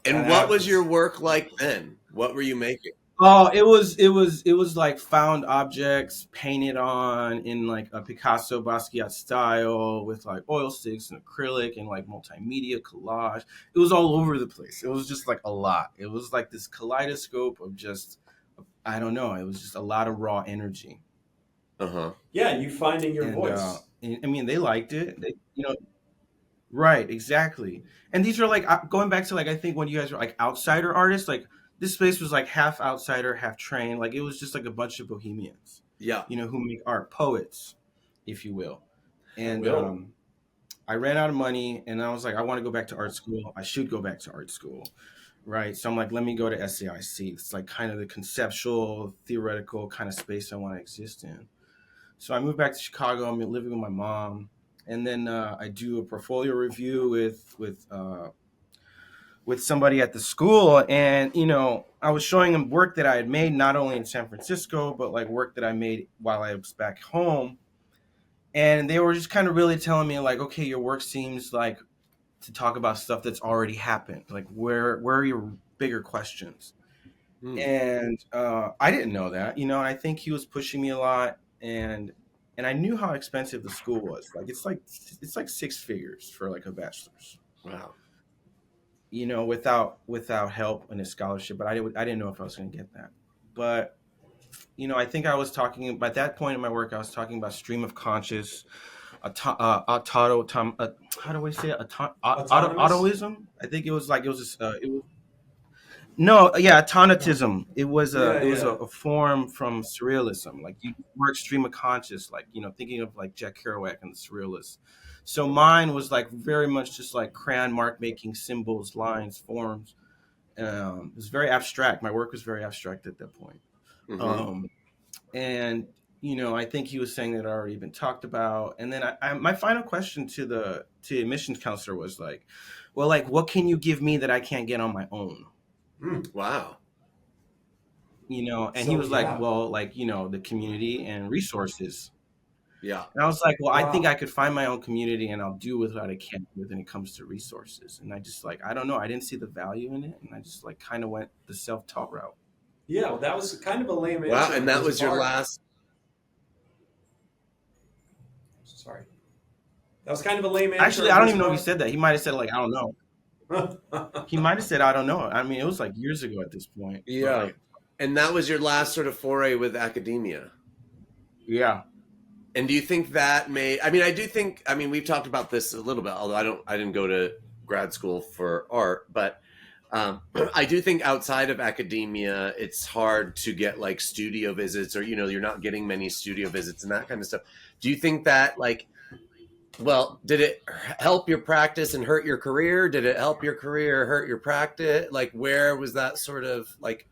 And what was your work like then? What were you making? Oh, it was like found objects painted on in like a Picasso Basquiat style with like oil sticks and acrylic and like multimedia collage. It was all over the place. It was just like a lot. It was like this kaleidoscope of just, I don't know. It was just a lot of raw energy. Yeah, you finding your voice. I mean, they liked it. They, right, exactly. And these are like going back to like I think when you guys were like outsider artists, like. This space was like half outsider, half trained. Like it was just like a bunch of bohemians. Yeah. Who make art, poets, if you will. I And will. I ran out of money, and I was like, I want to go back to art school. I should go back to art school, right? So I'm like, let me go to SAIC. It's like kind of the conceptual, theoretical kind of space I want to exist in. So I moved back to Chicago. I'm living with my mom, and then I do a portfolio review with somebody at the school, and I was showing them work that I had made not only in San Francisco, but like work that I made while I was back home. And they were just kind of really telling me like, okay, your work seems like to talk about stuff that's already happened. Like, where are your bigger questions? Hmm. And I didn't know that, and I think he was pushing me a lot, and I knew how expensive the school was. Like, it's like six figures for like a bachelor's, Wow. without help and a scholarship. But I didn't know if I was going to get that. But I think I was talking at that point in my work. I was talking about stream of conscious, how do I say it? Autonomous. Autoism. I think it was like it was no, yeah, No. automatism. It was a Yeah, it was a, yeah. a form from surrealism. Like you work stream of conscious, like thinking of like Jack Kerouac and the Surrealists. So mine was like very much just like crayon mark making symbols, lines, forms. It was very abstract. My work was very abstract at that point. Hmm. Um, and I think he was saying that it had already been talked about. And then my final question to the admissions counselor was like, well, like, what can you give me that I can't get on my own? Mm. Wow. And he So was like, yeah. well, like, the community and resources. Yeah. And I was like, well, I think Wow. I could find my own community, and I'll do with what I can when it comes to resources. And I just like, I don't know, I didn't see the value in it, and I just like kind of went the self-taught route. Yeah. Well, that was kind of a lame Wow. answer And on that his was your part. last. Sorry. That was kind of a lame answer Actually, on I don't his even know if he part. said that. He might have said like, I don't know. He might have said, I don't know. I mean, it was like years ago at this point, but Yeah. like, And that was your last sort of foray with academia. yeah. And do you think that may? I mean, I do think. I mean, we've talked about this a little bit. Although I didn't go to grad school for art, but I do think outside of academia, it's hard to get like studio visits, or you're not getting many studio visits and that kind of stuff. Do you think that like? Well, did it help your practice and hurt your career? Did it help your career or hurt your practice? Like, where was that sort of like?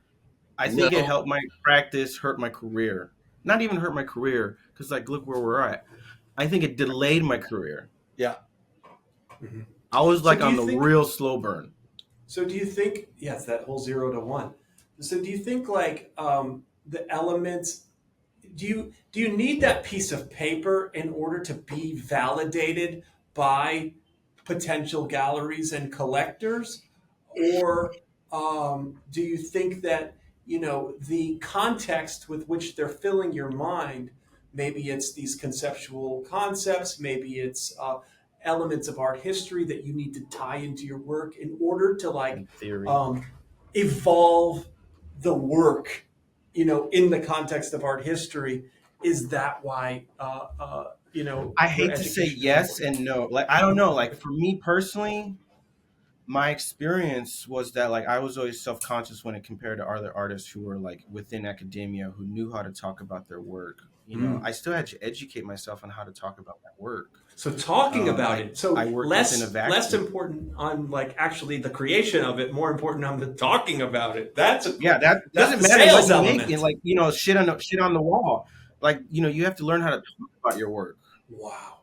I No. think it helped my practice, hurt my career. Not even hurt my career, because like, look where we're at. I think it delayed my career. Yeah. Mhm. I was So like do on you the think? real slow burn. So do you think? Yes, that whole 0 to 1. So do you think like the elements? Do you need that piece of paper in order to be validated by potential galleries and collectors, or do you think that the context with which they're filling your mind, maybe it's these conceptual concepts, maybe it's elements of art history that you need to tie into your work in order to like In theory, um, evolve the work, in the context of art history? Is that why I the hate to say education is yes important? and no. Like, I don't know. Like, for me personally, my experience was that like I was always self-conscious when it compared to other artists who were like within academia who knew how to talk about their work. Mm. I still had to educate myself on how to talk about my work. So talking about I it, so I worked within a less vacuum. important on like actually the creation of it, more important on the talking about it. That's a Yeah, cool. that That's doesn't the matter what sales you make. And element. like shit on the wall. Like you have to learn how to talk about your work. Wow,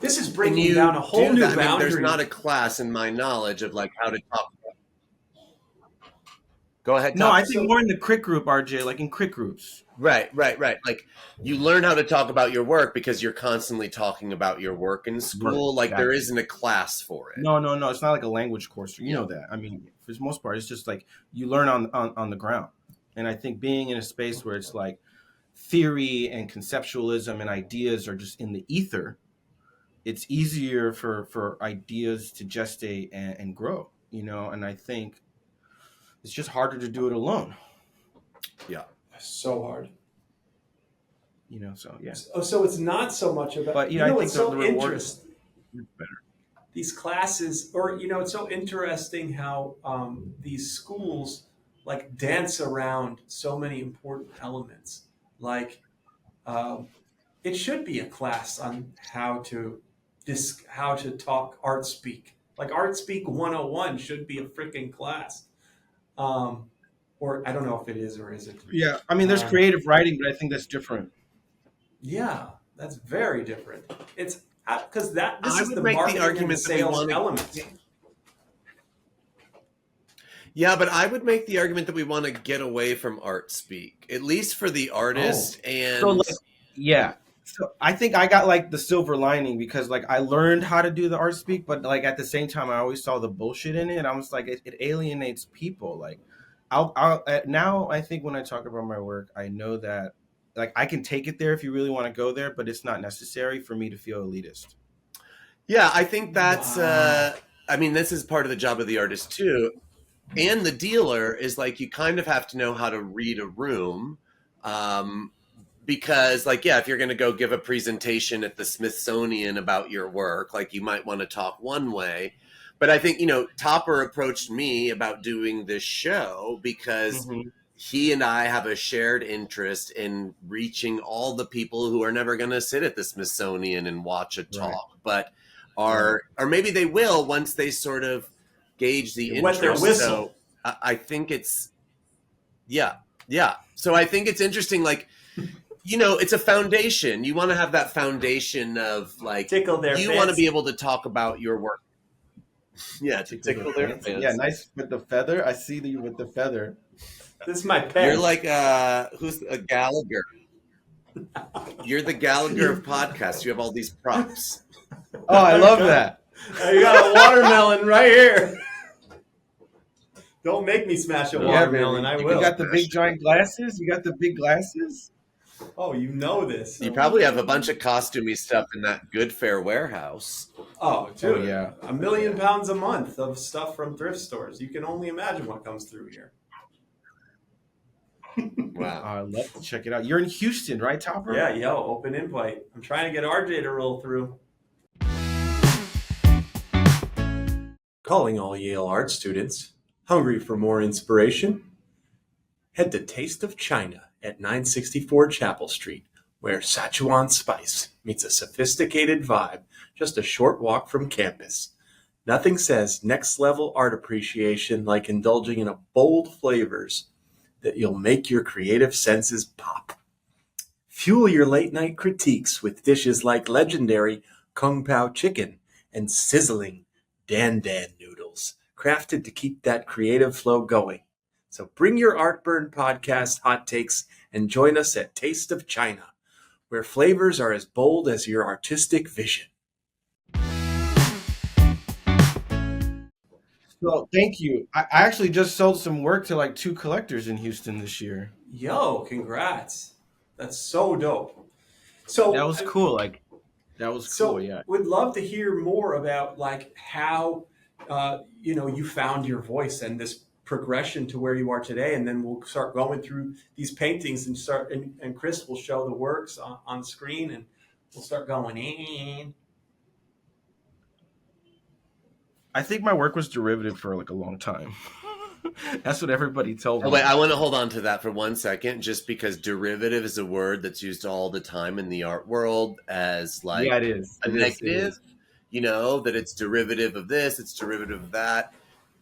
this is And breaking down you a whole do new that. I mean, there's not boundary. a class in my knowledge of like how to talk. Go ahead, No, talk. I think So more in the crit group, RJ, like in crit groups. Right, right, right. Like you learn how to talk about your work because you're constantly talking about your work in Work, school. Like there exactly. isn't a class for it. No, no, no. It's not like a language course. You Yeah. know that. I mean, for the most part, it's just like you learn on the ground. And I think being in a space where it's like theory and conceptualism and ideas are just in the ether, it's easier for ideas to gestate and grow. And I think it's just harder to do it alone. Yeah. so hard. So yeah. So it's not so much about, But I think it's the so reward interesting, is better. these classes, or it's so interesting how these schools, like, dance around so many important elements, like um, it should be a class on how to talk art speak. Like art speak 101 should be a freaking class. Um, or I don't know if it is or isn't. Yeah, I mean, there's Um, creative writing, but I think that's different. yeah, that's very different. It's because that this I is would the make the marketing and the argument that we sales want to. element. Yeah, but I would make the argument that we want to get away from art speak, at least for the Oh, artist. so And like, yeah. So I think I got like the silver lining because like I learned how to do the art speak, but like at the same time I always saw the bullshit in it. I was like, it alienates people. Like, now I think when I talk about my work, I know that like I can take it there if you really want to go there, but it's not necessary for me to feel elitist. yeah, I think that's, Wow. I mean, this is part of the job of the artist too. And the dealer is like, you kind of have to know how to read a room. Um, because like, yeah, if you're going to go give a presentation at the Smithsonian about your work, like you might want to talk one way. But I think, Topper approached me about doing this show because Mm-hmm. he and I have a shared interest in reaching all the people who are never going to sit at the Smithsonian and watch a Right. talk, but Right. or maybe they will once they sort of gauge the You wet their interest. So whistle. I think it's, yeah, yeah. So I think it's interesting, like, it's a foundation. You want to have that foundation of like, Tickle their you want to be fancy. able to talk about your work. Yeah, to Tickle their tickle their fancy. Yeah, fancy. nice with the feather. I see you with the feather. This is my You're pen. like, who's a Gallagher? You're the Gallagher of podcasts. You have all these props. Oh, I love that. You got a watermelon right here. Don't make me smash a Yeah, watermelon. baby. I You will. got the big giant glasses. You got the big glasses. Oh, you know this. You probably have a bunch of costumey stuff in that Good Fair warehouse. Oh, dude. Oh, yeah. $1 million a month of stuff from thrift stores. You can only imagine what comes through here. Wow. I'd love to check it out. You're in Houston, right, Topper? Yeah, yo, open invite. I'm trying to get RJ to roll through. Calling all Yale art students. Hungry for more inspiration? Head to Taste of China at 964 Chapel Street, where Sichuan spice meets a sophisticated vibe just a short walk from campus. Nothing says next level art appreciation like indulging in a bold flavors that you'll make your creative senses pop. Fuel your late night critiques with dishes like legendary Kung Pao chicken and sizzling Dan Dan noodles, crafted to keep that creative flow going. So bring your Artburn podcast hot takes and join us at Taste of China, where flavors are as bold as your artistic vision. So thank you. I actually just sold some work to like 2 collectors in Houston this year. Yo, congrats. That's so dope. So That was cool. Like that was So, cool. Yeah. would love to hear more about like how you found your voice and this progression to where you are today, and then we'll start going through these paintings and and Chris will show the works on screen, and we'll start going in. I think my work was derivative for like a long time. That's what everybody told Oh, me. wait, I want to hold on to that for 1 second, just because derivative is a word that's used all the time in the art world as like Yeah, it is. a It is. It negative, is. that it's derivative of this, it's derivative of that.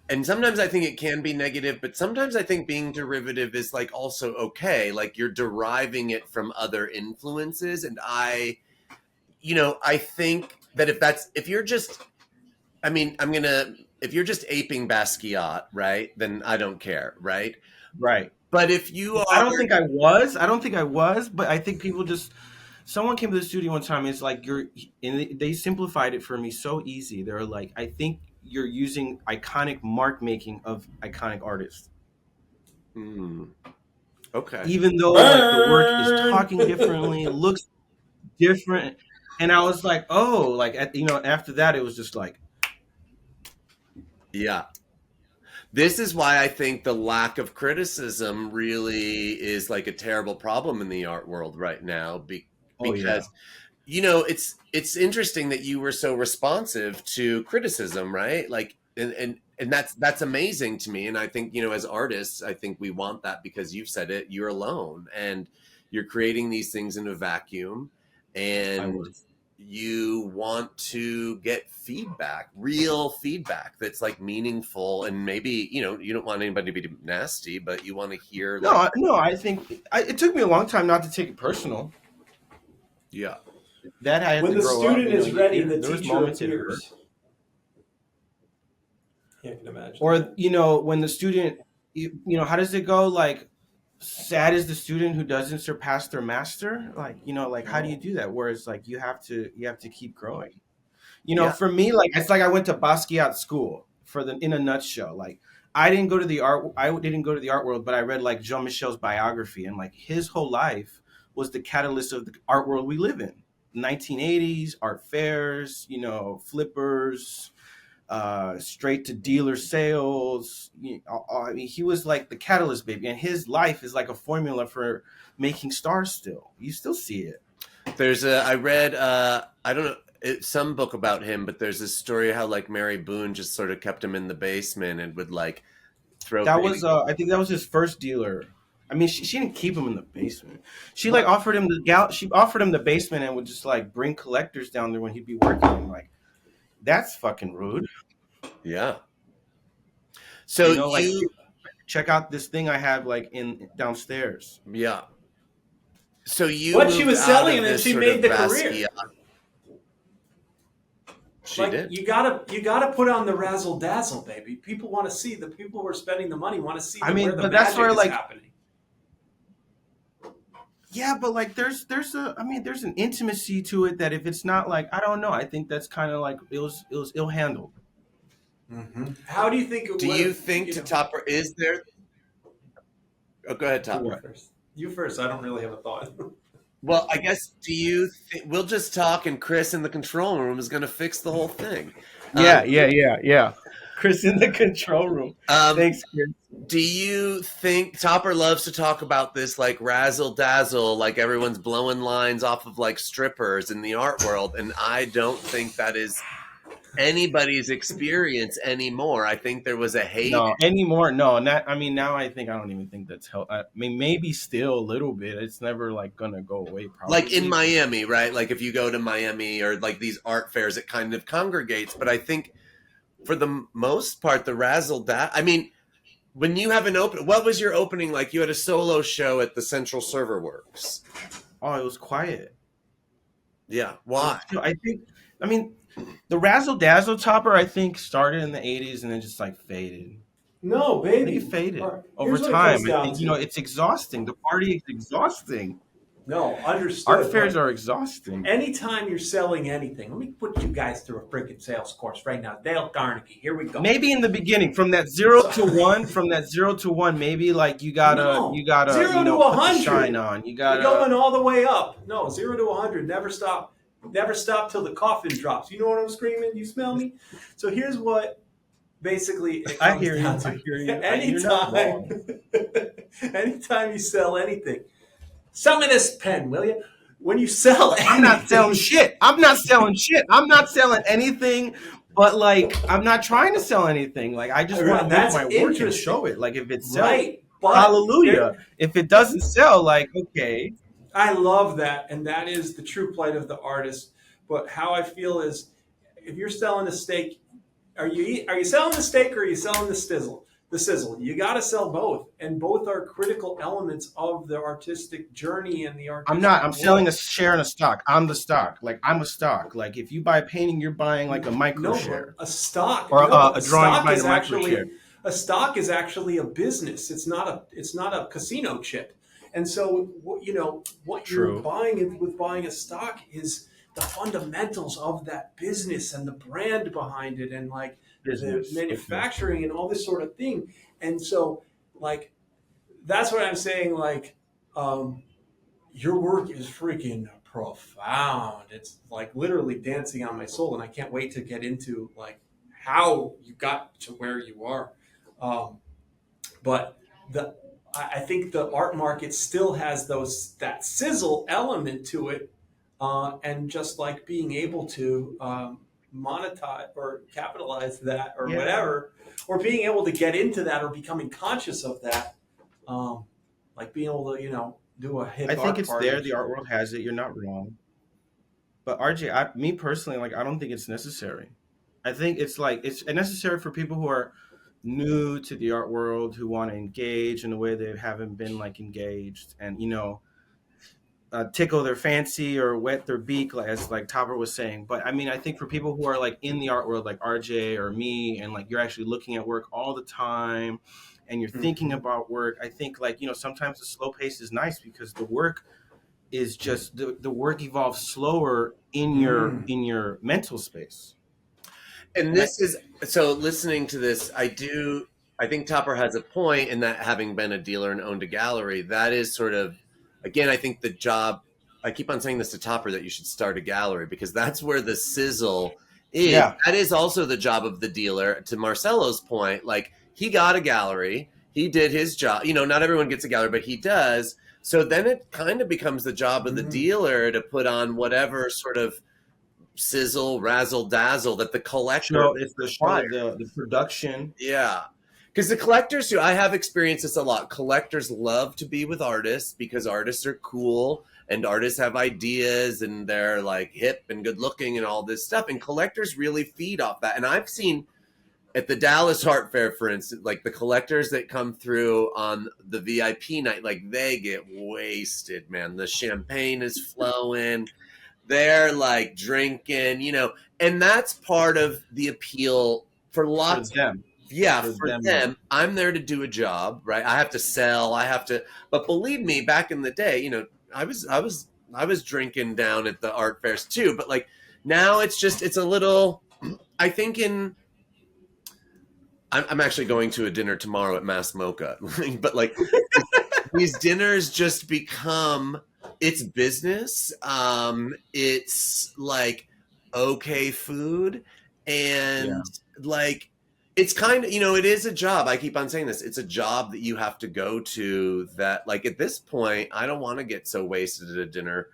And sometimes I think it can be negative, but sometimes I think being derivative is like also okay. Like you're deriving it from other influences. And I think that if you're just, I mean, if you're just aping Basquiat, right, then I don't care, right? Right. But if you are, I don't think I was. I don't think I was, but I think people just. Someone came to the studio one time. And it's like and they simplified it for me so easy. They're like, I think you're using iconic mark making of iconic artists, Okay. even though like the work is talking differently, looks different, and I was like, oh, like after that, it was just like, Yeah. This is why I think the lack of criticism really is like a terrible problem in the art world right now oh yeah, because it's interesting that you were so responsive to criticism, right? Like and that's amazing to me, and I think as artists I think we want that because you've said it, you're alone and you're creating these things in a vacuum, I and would. you want to get feedback, real feedback that's like meaningful, and maybe you don't want anybody to be nasty, but you want to hear No, like no. I think it took me a long time not to take it personal. yeah. That I had When to the grow up. student is ready, the There was teacher moments it hurt, appears. Yeah, I can imagine or that. when the student, how does it go? Like, sad is the student who doesn't surpass their master. Like, like how do you Oh. do that? Whereas like you have to keep growing. Yeah. For me, like it's like I went to Basquiat school for the in a nutshell. Like I didn't go to the art world, but I read like Jean Michel's biography, and like his whole life was the catalyst of the art world we live in. 1980s art fairs, flippers, straight to dealer sales. I mean, he was like the catalyst, baby, and his life is like a formula for making stars. Still, you still see it. I read I don't know some book about him, but there's this story how like Mary Boone just sort of kept him in the basement and would like throw That was, paintings. I think that was his first dealer. I mean, she didn't keep him in the basement. She like offered him she offered him the basement and would just like bring collectors down there when he'd be working. I'm like, that's fucking rude. Yeah. So Like, check out this thing I have like in downstairs. yeah. So you But she moved was out selling of and then this she sort made of the career. Basquiat. She Like did. you gotta put on the razzle dazzle, baby. People want to see, the people who are spending the money want to see I where mean, the but that's magic where is like, happening. yeah, but like there's an intimacy to it that if it's not like, I don't know, I think that's kind of like it was ill handled. How do you think it Do would you have? think to Topper is there? Oh, go ahead, For You Topper. what? first. You first. I don't really have a thought. Well, I guess do you think we'll just talk and Chris in the control room is going to fix the whole thing? Yeah, yeah. Chris in the control room. Um, Thanks, Chris. do you think Topper loves to talk about this like razzle dazzle, like everyone's blowing lines off of like strippers in the art world? And I don't think that is anybody's experience anymore. I think there was a hate. No, anymore. No, not. I mean, now I think I don't even think that's help. I mean, maybe still a little bit. It's never like gonna go away. Like in Probably. Miami, right? Like if you go to Miami or like these art fairs, it kind of congregates. But I think for the most part, the razzle dazzle. I mean, when you have an open, what was your opening like? You had a solo show at the Central Server Works. Oh, it was quiet. Yeah. Why? I think. I mean, the razzle dazzle topper. I think started in the '80s and then just like faded. No, I think baby. it faded All right, over here's what it time. comes I down think to. it's exhausting. The party is exhausting. No, Art understood. fairs But are exhausting. anytime you're selling anything, let me put you guys through a freaking sales course right now. Dale Carnegie, here we go. Maybe in the beginning, from that zero to one, maybe like you gotta No, 0 to put the shine 100. on. You You're gotta. going all the way up. No, 0 to 100. Never stop. Never stop till the coffin drops. You know what I'm screaming? You smell me? So here's what basically it I comes hear you. down I to. hear you. You're not wrong. Anytime you sell anything, sell me this pen, will you? When you sell I'm not selling anything, shit. I'm not selling shit. I'm not selling anything. But like, I'm not trying to sell anything. Like, I just want to make that's my work and interesting. show it. Like, if it sells, Right? But hallelujah. If it doesn't sell, like, okay. I love that, and that is the true plight of the artist. But how I feel is, if you're selling a steak, are you selling the steak or are you selling the sizzle? The sizzle. You got to sell both, and both are critical elements of the artistic journey and the I'm artistic not. I'm selling a world. share in a stock. I'm the stock. Like, I'm a stock. Like, if you buy a painting, you're buying like a micro No, share, a stock. or No, a drawing, you're buying a micro share. A stock is actually a business. It's not a casino chip. And so what you're True. buying with buying a stock is the fundamentals of that business and the brand behind it and like the Business. Okay. manufacturing and all this sort of thing. And so like that's what I'm saying. Like your work is freaking profound. It's like literally dancing on my soul, and I can't wait to get into like how you got to where you are. Um, but the I think the art market still has that sizzle element to it, and just like being able to monetize or capitalize that or Yeah. whatever, or being able to get into that or becoming conscious of that, like being able to do a hip I think art it's party there. or The art something. world has it. You're not wrong. But RJ, me personally, like I don't think it's necessary. I think it's like it's necessary for people who are new to the art world who want to engage in a way they haven't been like engaged, and tickle their fancy or wet their beak, as like Topper was saying. But I mean, I think for people who are like in the art world, like RJ or me, and like you're actually looking at work all the time, and you're thinking Mhm. about work. I think like sometimes the slow pace is nice because the work is just the work evolves slower Mm. in your mental space. And And I this is so listening to this, I think Topper has a point in that, having been a dealer and owned a gallery, that is sort of, again, I think the job, I keep on saying this to Topper, that you should start a gallery because that's where the sizzle is. yeah. That is also the job of the dealer. To Marcelo's point, like, he got a gallery, he did his job. Not everyone gets a gallery, but he does. So then it kind of becomes the job of the Mm. dealer to put on whatever sort of sizzle, razzle dazzle that the collector Show it's the show, requires. the production. Yeah. Because the collectors too, I have experienced this a lot. Collectors love to be with artists because artists are cool and artists have ideas and they're like hip and good looking and all this stuff. And collectors really feed off that. And I've seen at the Dallas Art Fair, for instance, like the collectors that come through on the VIP night, like they get wasted, man. The champagne is flowing. They're like drinking, and that's part of the appeal for For lots. them. Yeah, For for them, yeah. them, I'm there to do a job, right? I have to sell, but believe me, back in the day, I was drinking down at the art fairs too, but like now it's a little, I think I'm actually going to a dinner tomorrow at Mass Mocha, but like these dinners just become, it's business. It's like okay food, Yeah. and like it's kind of, it is a job. I keep on saying this. It's a job that you have to go to, that like at this point I don't want to get so wasted at a dinner,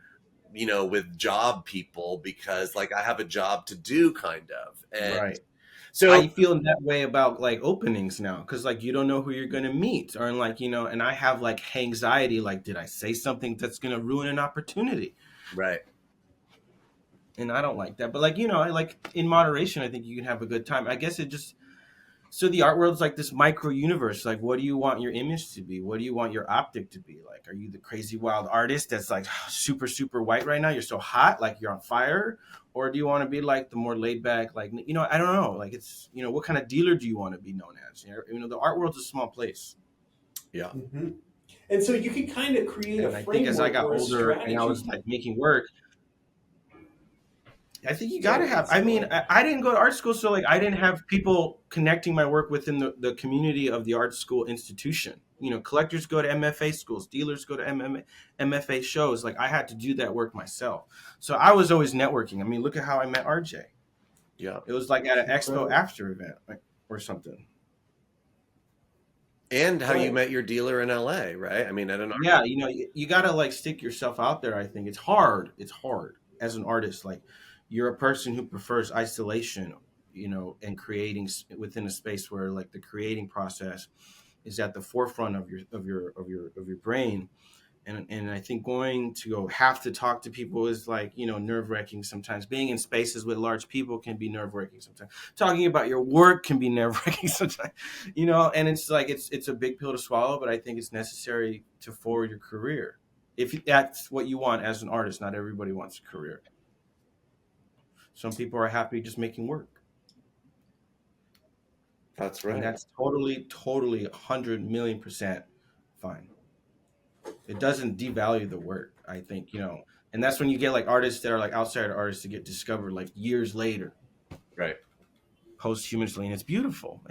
with job people, because like I have a job to do kind of. And Right. so I feel that way about like openings now because like you don't know who you're gonna meet or like and I have like anxiety like did I say something that's gonna ruin an opportunity, right. and I don't like that. But like I like in moderation. I think you can have a good time. I guess it just so the art world's like this micro universe. Like, what do you want your image to be? What do you want your optic to be? Like, are you the crazy wild artist that's like super super white right now? You're so hot, like you're on fire, or do you want to be like the more laid back, like I don't know. Like, it's what kind of dealer do you want to be known as? The art world's a small place, Yeah. Hmm. And so you can kind of create a and I think as I framework got or a older and I strategy. was like making work, I think you got Sorry, to have. Vince, I go mean, ahead. I didn't go to art school, so like I didn't have people connecting my work within the community of the art school institution. Collectors go to MFA schools, dealers go to MFA shows. Like I had to do that work myself. So I was always networking. I mean, look at how I met RJ. Yeah. It was like at an expo Incredible. after event, like, or something. And how you Right. met your dealer in LA, right? I mean, I don't know. Yeah, you got to like stick yourself out there. I think it's hard. It's hard as an artist. Like you're a person who prefers isolation, and creating within a space where like the creating process is at the forefront of your brain. And I think going to go have to talk to people is like nerve wracking sometimes. Being in spaces with large people can be nerve wracking sometimes. Talking about your work can be nerve wracking sometimes. And it's like it's a big pill to swallow, but I think it's necessary to forward your career. If that's what you want as an artist, not everybody wants a career. Some people are happy just making work, That's and right. that's totally 100 million% fine. It doesn't devalue the work, I think, and that's when you get like artists that are like outside artists to get discovered like years later, Right. posthumously, and it's beautiful,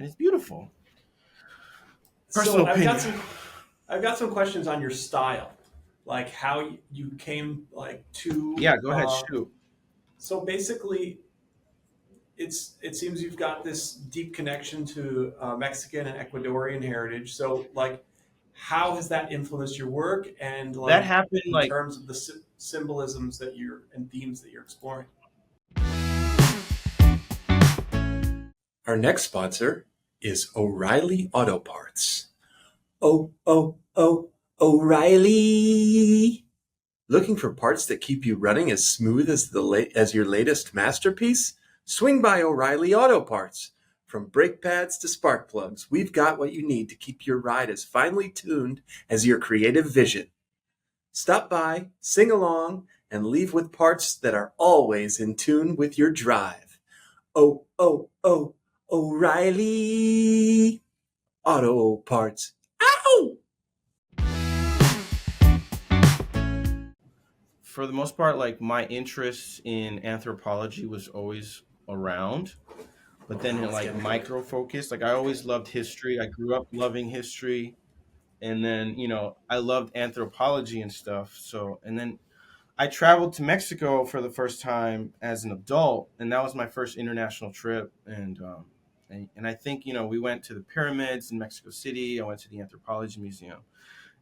So personal opinion. I've got some questions on your style, like how you came like to. Yeah, go ahead, shoot. So basically, it seems you've got this deep connection to Mexican and Ecuadorian heritage. So like, how has that influenced your work, and That like happened in like terms of the symbolisms that you're and themes that you're exploring? Our next sponsor is O'Reilly Auto Parts. Oh, oh, oh, O'Reilly. Looking for parts that keep you running as smooth as as your latest masterpiece? Swing by O'Reilly Auto Parts. From brake pads to spark plugs, we've got what you need to keep your ride as finely tuned as your creative vision. Stop by, sing along, and leave with parts that are always in tune with your drive. Oh, oh, oh, O'Reilly Auto Parts. Ow! For the most part, like my interest in anthropology was always around, but then it like micro focused. Like I always loved history. I grew up loving history, and then I loved anthropology and stuff. So and then I traveled to Mexico for the first time as an adult, and that was my first international trip. And I think we went to the pyramids in Mexico City. I went to the anthropology museum,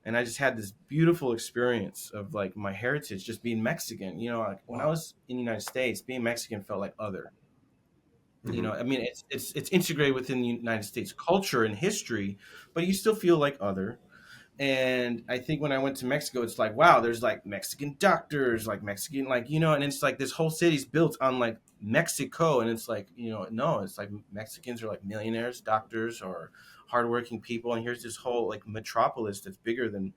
and I just had this beautiful experience of like my heritage, just being Mexican. Like when I was in the United States, being Mexican felt like other. I mean, it's integrated within the United States culture and history, but you still feel like other. And I think when I went to Mexico, it's like, wow, there's like Mexican doctors, like Mexican, like, and it's like this whole city's built on like Mexico. And it's like, no, it's like Mexicans are like millionaires, doctors, or hardworking people. And here's this whole like metropolis that's bigger than,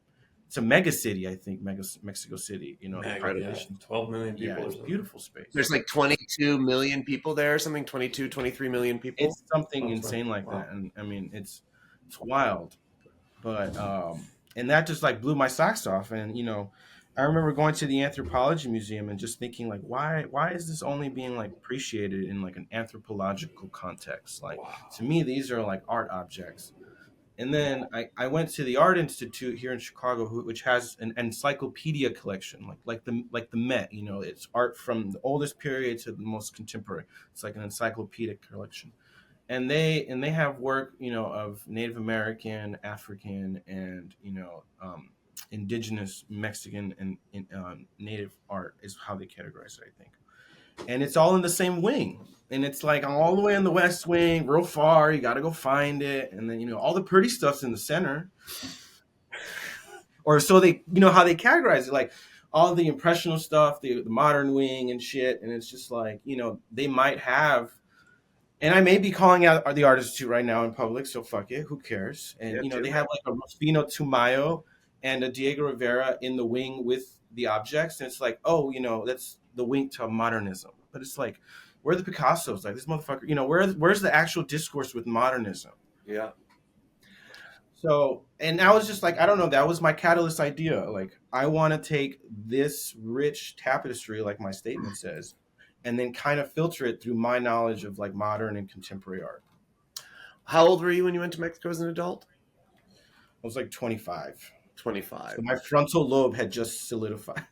it's a mega city, I think, Mexico City, the population. 12 million people. Yeah, it's beautiful space. There's like 22 million people there, something 22, 23 million people. It's something insane like that. And I mean, it's wild. But and that just like blew my socks off. And I remember going to the anthropology museum and just thinking like, why is this only being like appreciated in like an anthropological context? Like to me, these are like art objects. And then I went to the Art Institute here in Chicago, which has an encyclopedia collection, like the Met. It's art from the oldest period to the most contemporary. It's like an encyclopedic collection, and they have work of Native American, African, and indigenous Mexican and Native art is how they categorize it, I think. And it's all in the same wing, and it's like all the way in the West Wing, real far. You got to go find it, and then all the pretty stuff's in the center, or so they how they categorize it, like all the impressional stuff, the modern wing and shit. And it's just like they might have. And I may be calling out the Art Institute right now in public, so fuck it, who cares? And they have like a Rufino Tumayo and a Diego Rivera in the wing with the objects, and it's like, oh, that's the wing to modernism. But it's like, where are the Picassos? Like this motherfucker, where's the actual discourse with modernism? Yeah. So, and I was just like, I don't know, that was my catalyst idea. Like, I want to take this rich tapestry, like my statement says, and then kind of filter it through my knowledge of like modern and contemporary art. How old were you when you went to Mexico as an adult? I was like 25. 25. So my frontal lobe had just solidified.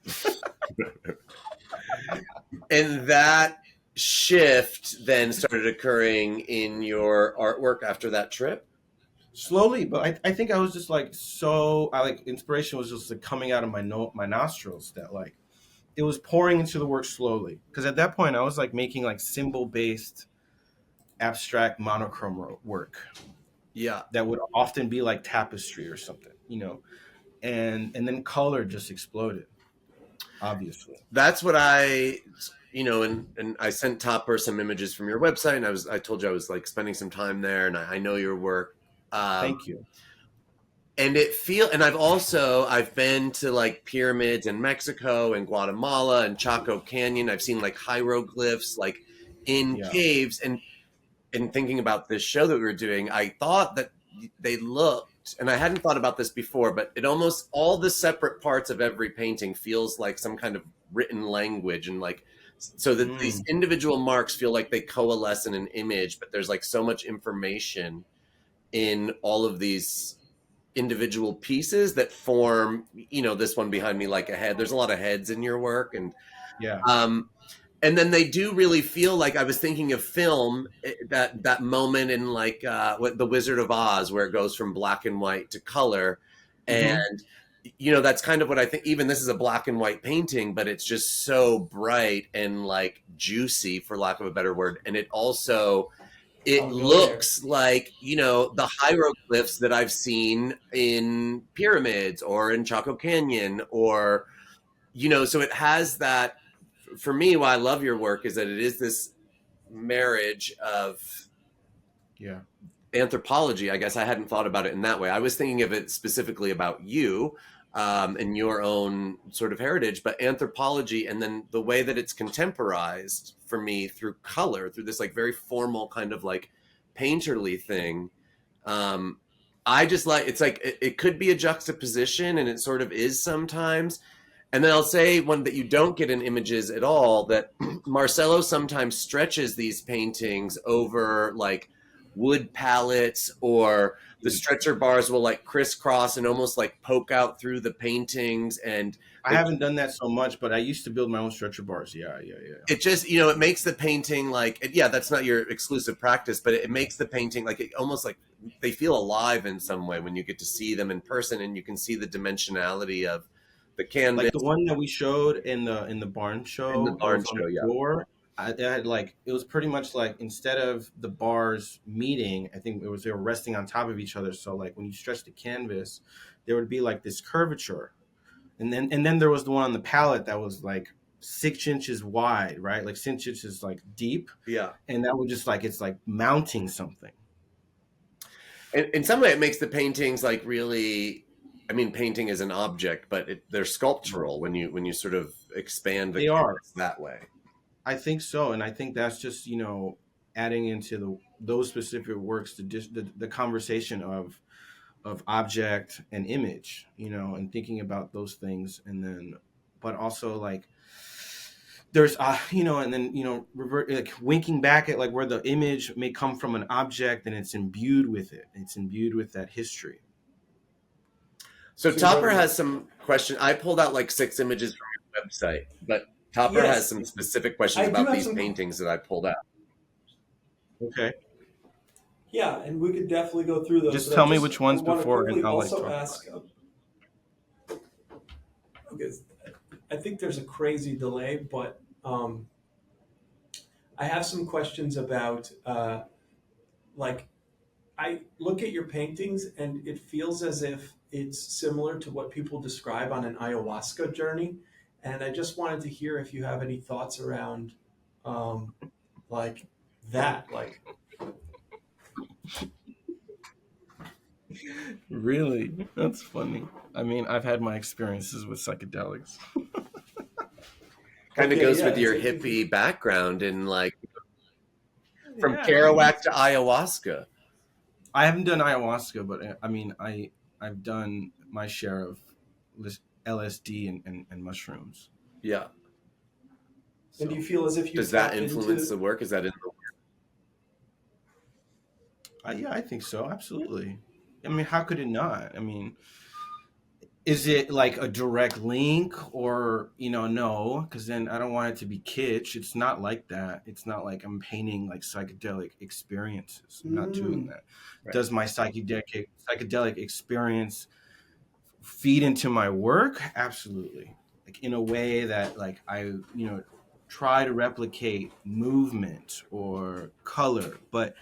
And that shift then started occurring in your artwork after that trip? Slowly, but I think I was just like, inspiration was just like coming out of my nostrils, that like, it was pouring into the work slowly. Because at that point, I was like making like symbol-based abstract monochrome work. Yeah. That would often be like tapestry or something, and then color just exploded, obviously. That's what and I sent Topper some images from your website, and I told you I was like spending some time there, and I know your work. Thank you. And I've been to like pyramids in Mexico and Guatemala and Chaco Canyon. I've seen like hieroglyphs like in caves, and thinking about this show that we were doing, I thought that they looked, and I hadn't thought about this before, but it almost, all the separate parts of every painting feels like some kind of written language, and like, so that these individual marks feel like they coalesce in an image, but there's like so much information in all of these individual pieces that form, this one behind me, like a head. There's a lot of heads in your work, and and then they do really feel like, I was thinking of film, that moment in like The Wizard of Oz, where it goes from black and white to color, and that's kind of what I think. Even this is a black and white painting, but it's just so bright and like juicy, for lack of a better word, and it also. It looks like, the hieroglyphs that I've seen in pyramids or in Chaco Canyon, or, so it has that. For me, why I love your work is that it is this marriage of Yeah. anthropology. I guess I hadn't thought about it in that way. I was thinking of it specifically about you, and your own sort of heritage, but anthropology, and then the way that it's contemporized for me through color, through this like very formal kind of like painterly thing. Um, I just like, it's like it could be a juxtaposition, and it sort of is sometimes. And then I'll say one that you don't get in images at all, that Marcelo sometimes stretches these paintings over like wood palettes, or the stretcher bars will like crisscross and almost like poke out through the paintings. And I haven't done that so much, but I used to build my own stretcher bars. Yeah, yeah, yeah. it just, it makes the painting like, yeah, that's not your exclusive practice, but it makes the painting like, it almost like they feel alive in some way when you get to see them in person, and you can see the dimensionality of the canvas. Like the one that we showed in the barn In the show, that barn was on show, the yeah. floor. I had like, it was pretty much like, instead of the bars meeting, I think they were resting on top of each other. So like when you stretch the canvas, there would be like this curvature, and then there was the one on the palette that was like 6 inches wide, right? Like 6 inches like deep, Yeah. and that would just like, it's like mounting something. And in some way, it makes the paintings like really. I mean, painting is an object, but they're sculptural when you sort of expand the They are. canvas that way. I think so, and I think that's just adding into those specific works the conversation of object and image, and thinking about those things, and then, but also like there's and then revert, like winking back at like where the image may come from an object, and it's imbued with it. It's imbued with that history. So Topper has some questions. I pulled out like 6 images from your website, but Topper has some specific questions about these paintings that I pulled out. Okay. Yeah, and we could definitely go through those. Just tell me which ones before, and I'll also ask. Okay, I think there's a crazy delay, but I have some questions about like, I look at your paintings and it feels as if it's similar to what people describe on an ayahuasca journey. And I just wanted to hear if you have any thoughts around like that. Like, really? That's funny. I mean, I've had my experiences with psychedelics. Kind of goes with your hippie background, and like from Kerouac to ayahuasca. I haven't done ayahuasca, but I mean, I've done my share of LSD and mushrooms. Yeah. So, and do you feel as if you does that influence the work? Is that in the work? Yeah, I think so. Absolutely. I mean, how could it not? I mean, is it like a direct link, or no? Because then I don't want it to be kitsch. It's not like that. It's not like I'm painting like psychedelic experiences. I'm not doing that. Right. Does my psychedelic experience feed into my work? Absolutely. Like in a way that like I try to replicate movement or color, but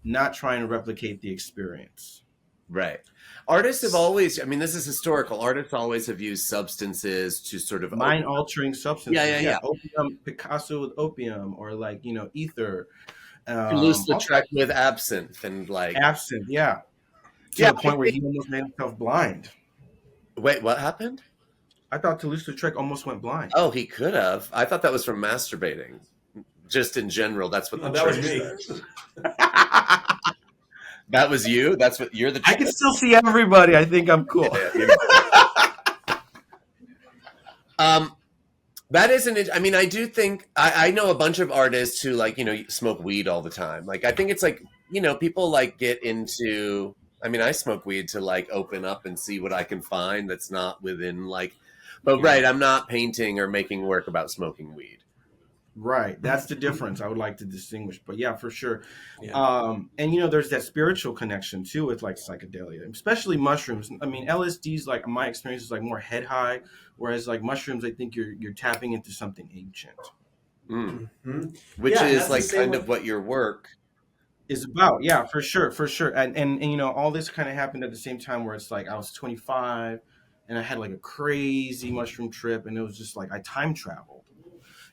not trying to replicate the experience. Right. Artists have always, I mean, this is historical. Artists always have used substances to sort of mind-altering substances. Yeah. Opium, Picasso with opium, or like ether. Toulouse-Lautrec with absinthe, and like absinthe, yeah. To the point where he almost made himself blind. Wait, what happened? I thought Toulouse-Lautrec almost went blind. Oh, he could have. I thought that was from masturbating. Just in general, that's what that was me. Says. That was you? That's what you're the. I can still see everybody. I think I'm cool. That isn't it. I mean, I do think I know a bunch of artists who like smoke weed all the time. Like I think it's like people like get into. I mean, I smoke weed to like open up and see what I can find that's not within like. But right, I'm not painting or making work about smoking weed. Right. That's the difference I would like to distinguish. But yeah, for sure. Yeah. And, there's that spiritual connection, too, with like psychedelia, especially mushrooms. I mean, LSD's like, my experience is like more head high, whereas like mushrooms, I think you're tapping into something ancient. Mm-hmm. Which is like kind of what your work is about. Yeah, for sure. For sure. And all this kind of happened at the same time where it's like I was 25 and I had like a crazy mushroom trip, and it was just like I time traveled,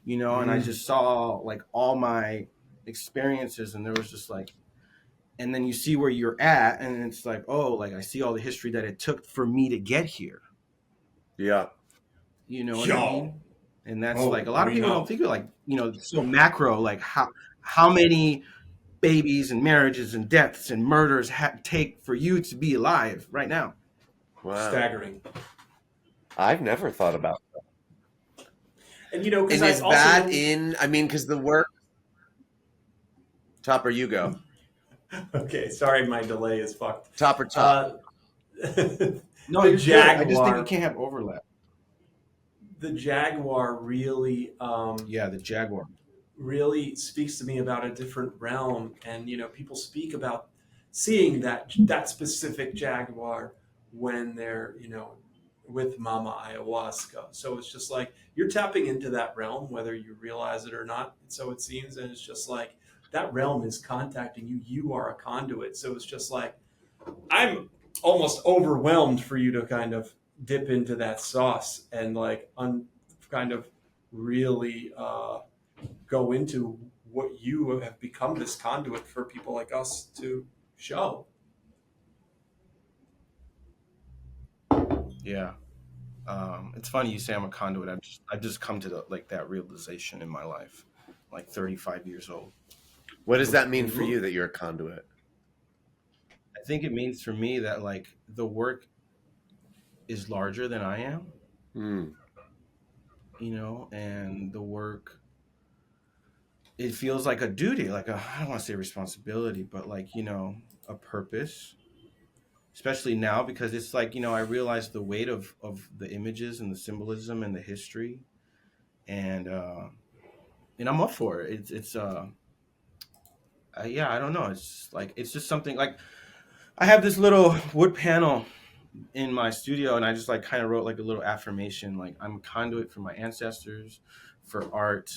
you know, and I just saw like all my experiences, and there was just like, and then you see where you're at, and it's like, oh, like I see all the history that it took for me to get here. Yeah. You know what I Yo. mean? And that's Oh, like a lot of we people know. don't think of like, you know, so macro, like how many babies and marriages and deaths and murders take for you to be alive right now. Wow. Staggering. I've never thought about that. And, you know, because And I is also that know, in, I mean, because the work, Topper, you go. okay, sorry, my delay is fucked. Topper, The No, you're good. I just think you Jaguar, can't have overlap. the Jaguar really, Yeah, the Jaguar. really speaks to me about a different realm. And, you know, people speak about seeing that specific Jaguar when they're, you know, with Mama Ayahuasca. So it's just like you're tapping into that realm, whether you realize it or not. So it seems, and it's just like that realm is contacting you. You are a conduit. So it's just like I'm almost overwhelmed for you to kind of dip into that sauce and like kind of really go into what you have become, this conduit for people like us to show. Yeah. It's funny you say I'm a conduit. I've just come to like that realization in my life, like 35 years old. what does that mean for Mhm. you that you're a conduit? I think it means for me that like the work is larger than I am, Mm. you know, and the work, it feels like a duty, like a, I don't want to say responsibility, but like, you know, a purpose, especially now because it's like, you know, I realize the weight of the images and the symbolism and the history, and I'm up for it. Yeah, I don't know. It's like, it's just something like I have this little wood panel in my studio, and I just like kind of wrote like a little affirmation, like I'm a conduit for my ancestors, for art,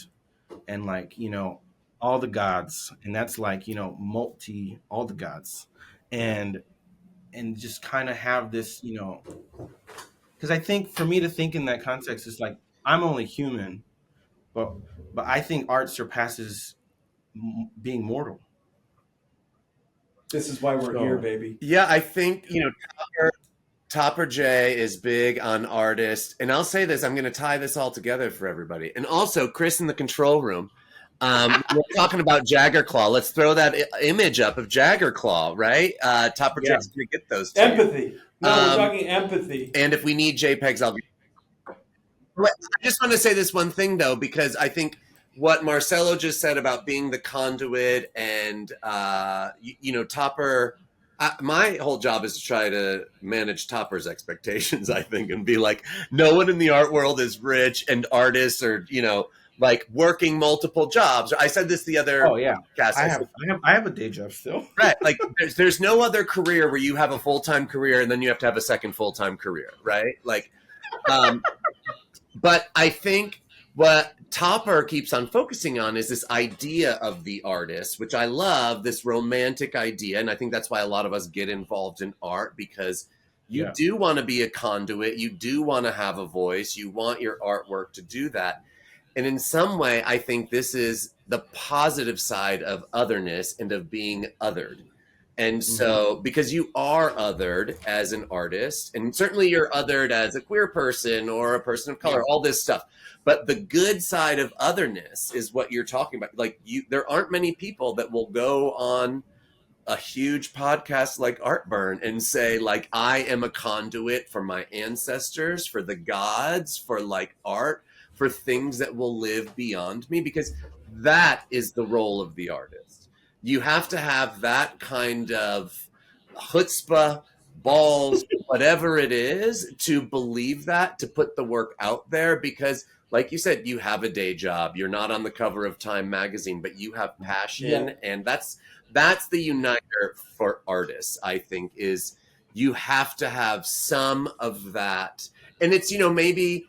and like, you know, all the gods, and that's like, you know, multi all the gods, and just kind of have this, you know, because I think for me to think in that context is like I'm only human, but I think art surpasses being mortal. This is why we're here, So baby. Yeah, I think, you know, Topper J is big on artists. And I'll say this, I'm going to tie this all together for everybody. And also, Chris in the control room, we're talking about Jagger Claw. Let's throw that image up of Jagger Claw, right? Topper yeah, J's going to get those to you. Empathy. No, we're talking empathy. And if we need JPEGs, I'll. I just want to say this one thing, though, because I think what Marcelo just said about being the conduit and, you know, Topper, my whole job is to try to manage Topper's expectations, I think, and be like, no one in the art world is rich and artists are, you know, like working multiple jobs. I said this the other oh yeah, podcast. I have a day job still. Right. Like there's no other career where you have a full-time career and then you have to have a second full-time career, right? Like, but I think what Topper keeps on focusing on is this idea of the artist, which I love, this romantic idea. And I think that's why a lot of us get involved in art, because you Yeah. do want to be a conduit. You do want to have a voice. You want your artwork to do that. And in some way, I think this is the positive side of otherness and of being othered. And so, because you are othered as an artist, and certainly you're othered as a queer person or a person of color, Yeah. all this stuff. But the good side of otherness is what you're talking about. Like there aren't many people that will go on a huge podcast like Artburn and say, like, I am a conduit for my ancestors, for the gods, for like art, for things that will live beyond me, because that is the role of the artist. You have to have that kind of chutzpah, balls, whatever it is, to believe that, to put the work out there, because like you said, you have a day job. You're not on the cover of Time magazine, but you have passion, Yeah. and that's the uniter for artists, I think, is you have to have some of that. And it's, you know, maybe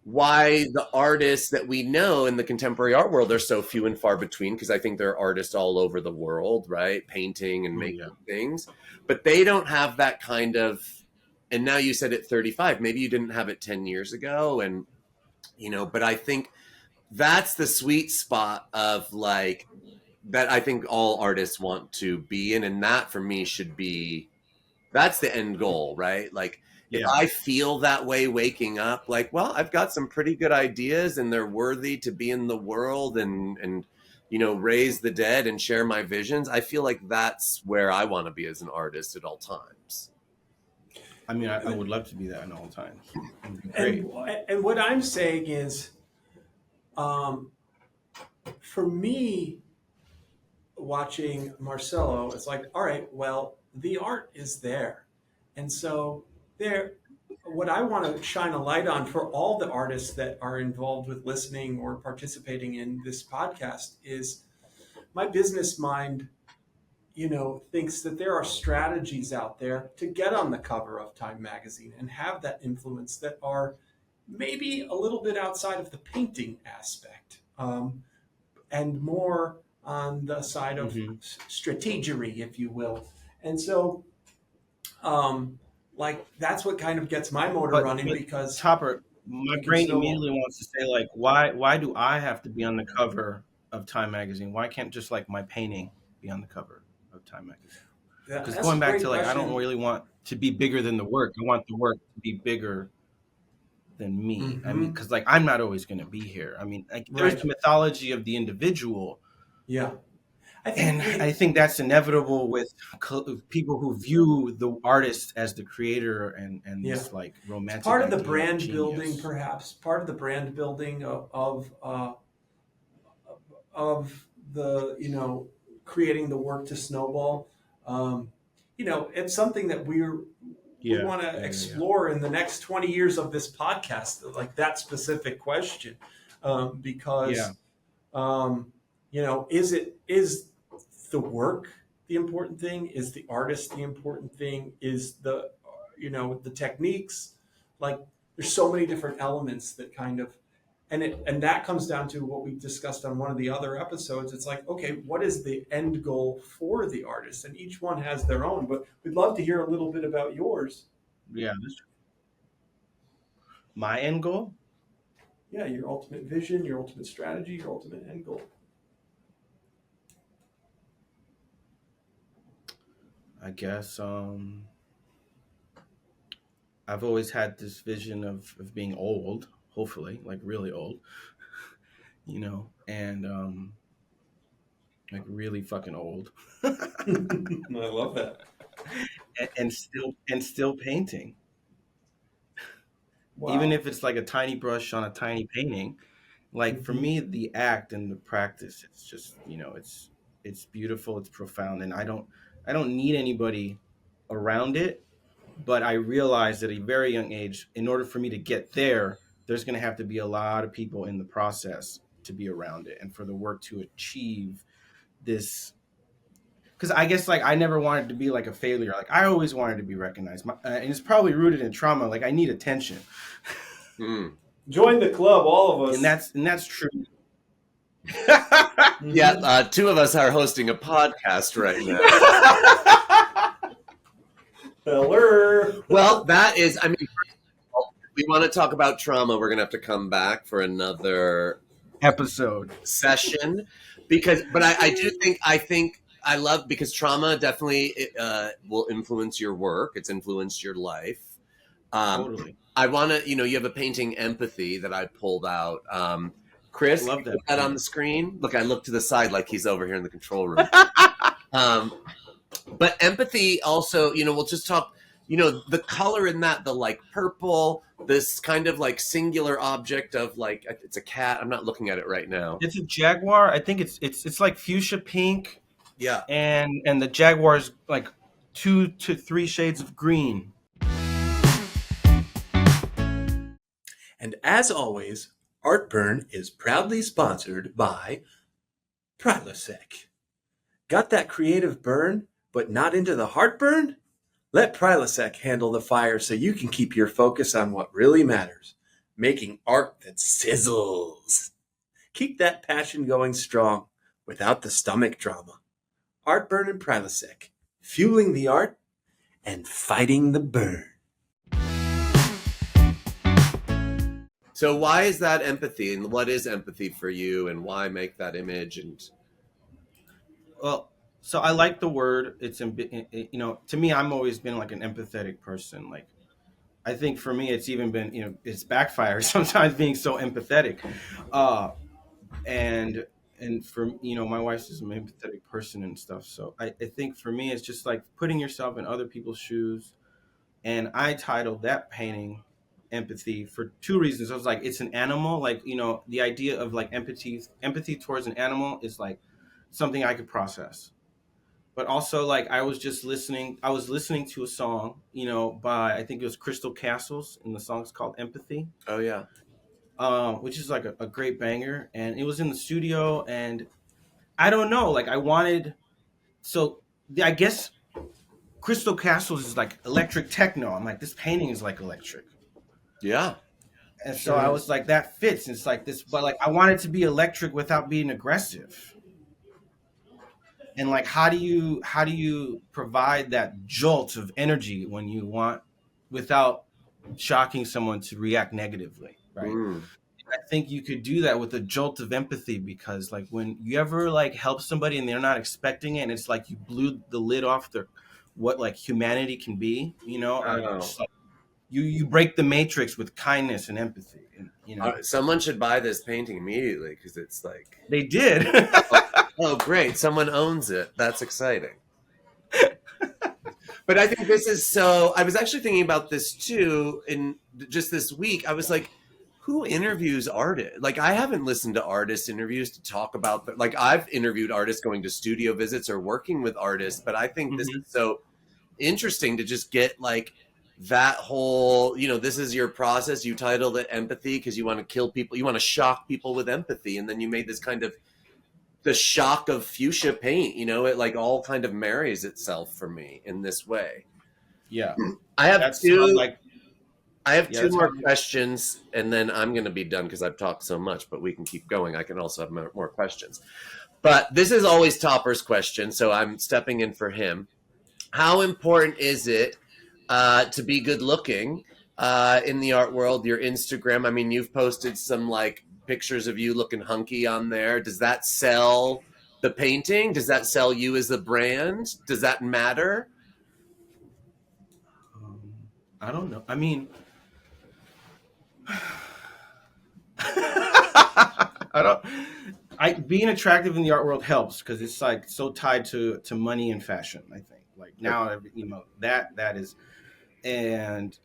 why the artists that we know in the contemporary art world are so few and far between, because I think there are artists all over the world, right? Painting and making things, but they don't have that kind of And now you said at 35, maybe you didn't have it 10 years ago. And, but I think that's the sweet spot of like, that I think all artists want to be in. And that for me should be, that's the end goal, right? Like, if Yeah. I feel that way waking up, like, well, I've got some pretty good ideas and they're worthy to be in the world and raise the dead and share my visions. I feel like that's where I want to be as an artist at all times. I mean, I would love to be that in all times. It would be great. And what I'm saying is, for me, watching Marcelo, it's like, all right, well, the art is there. And so what I want to shine a light on for all the artists that are involved with listening or participating in this podcast is my business mind, thinks that there are strategies out there to get on the cover of Time magazine and have that influence that are maybe a little bit outside of the painting aspect, and more on the side of strategery, if you will. And so, that's what kind of gets my motor running, because Topper, my brain immediately wants to say, like, why do I have to be on the cover of Time magazine? Why can't just like my painting be on the cover of Time magazine? Because going back to like, I don't really want to be bigger than the work. I want the work to be bigger than me. Mm-hmm. I mean, because like I'm not always going to be here. I mean, like, there's the mythology of the individual. Yeah. I think that's inevitable with people who view the artist as the creator and this like romantic. It's part of the brand building, perhaps part of the brand building of the creating the work to snowball. It's something that we want to explore in the next 20 years of this podcast, like that specific question, because is the work the important thing? Is the artist the important thing? Is the techniques? Like, there's so many different elements that kind of, and that comes down to what we discussed on one of the other episodes. It's like, okay, what is the end goal for the artist? And each one has their own, but we'd love to hear a little bit about yours. Yeah. My end goal? Yeah, your ultimate vision, your ultimate strategy, your ultimate end goal. I guess I've always had this vision of being old, hopefully, like really old, and like really fucking old. I love that. And still painting. Wow. Even if it's like a tiny brush on a tiny painting, like for me, the act and the practice, it's just, it's beautiful, it's profound, and I don't need anybody around it, but I realized at a very young age, in order for me to get there, there's going to have to be a lot of people in the process to be around it, and for the work to achieve this. Because I guess like I never wanted to be like a failure. Like I always wanted to be recognized, and it's probably rooted in trauma. Like I need attention. Join the club, all of us. And that's true. Yeah, two of us are hosting a podcast right now. Hello. Well, that is, I mean, we want to talk about trauma. We're going to have to come back for another episode session but I think I love, because trauma definitely will influence your work. It's influenced your life. Totally. I want to, you have a painting, Empathy, that I pulled out. Chris, love that. Put that on the screen. Look, I look to the side like he's over here in the control room. But Empathy also, we'll just talk, the color in that, the like purple, this kind of like singular object of like, it's a cat. I'm not looking at it right now. It's a jaguar. I think it's like fuchsia pink. Yeah. And the jaguar is like 2 to 3 shades of green. And as always, Artburn is proudly sponsored by Prilosec. Got that creative burn, but not into the heartburn? Let Prilosec handle the fire so you can keep your focus on what really matters, making art that sizzles. Keep that passion going strong without the stomach drama. Artburn and Prilosec, fueling the art and fighting the burn. So why is that empathy, and what is empathy for you, and why make that image? And Well, so I like the word. To me, I'm always been like an empathetic person. Like, I think for me, it's even been, it's backfire sometimes being so empathetic. Uh, and for my wife's just an empathetic person and stuff. So I think for me, it's just like putting yourself in other people's shoes. And I titled that painting empathy for two reasons. I was like, it's an animal. Like, the idea of like empathy towards an animal is like something I could process. But also, like, I was listening to a song, by, I think it was Crystal Castles, and the song's called Empathy, oh yeah, which is like a great banger. And it was in the studio, and I don't know, like, I guess Crystal Castles is like electric techno. I'm like, this painting is like electric. yeah, And so Sure I is. was like, that fits. It's like this, but like, I want it to be electric without being aggressive. And like, how do you provide that jolt of energy when you want, without shocking someone to react negatively, right? mm. I think you could do that with a jolt of empathy, because like when you ever like help somebody and they're not expecting it, and it's like you blew the lid off their what like humanity can be, or Oh. just like you break the matrix with kindness and empathy, and Someone should buy this painting immediately because it's like, they did. oh, oh, great, someone owns it. That's exciting. But I think this is so. I was actually thinking about this too, in just this week. I was like, who interviews artists? Like, I haven't listened to artist interviews to talk about. Like, I've interviewed artists going to studio visits or working with artists, but I think this is Mhm. so interesting to just get like that whole, this is your process. You titled it empathy because you want to kill people, you want to shock people with empathy, and then you made this kind of the shock of fuchsia paint. It like all kind of marries itself for me in this way. Yeah, I have that's how two. like I have yeah, two that's how more questions, and then I'm going to be done because I've talked so much. But we can keep going. I can also have more questions. But this is always Topper's question, so I'm stepping in for him. How important is it to be good looking in the art world? Your Instagram. I mean, you've posted some like pictures of you looking hunky on there. Does that sell the painting? Does that sell you as a brand? Does that matter? um, I don't know. I mean, I don't. I being attractive in the art world helps, because it's like so tied to money and fashion. I think like now, that is, and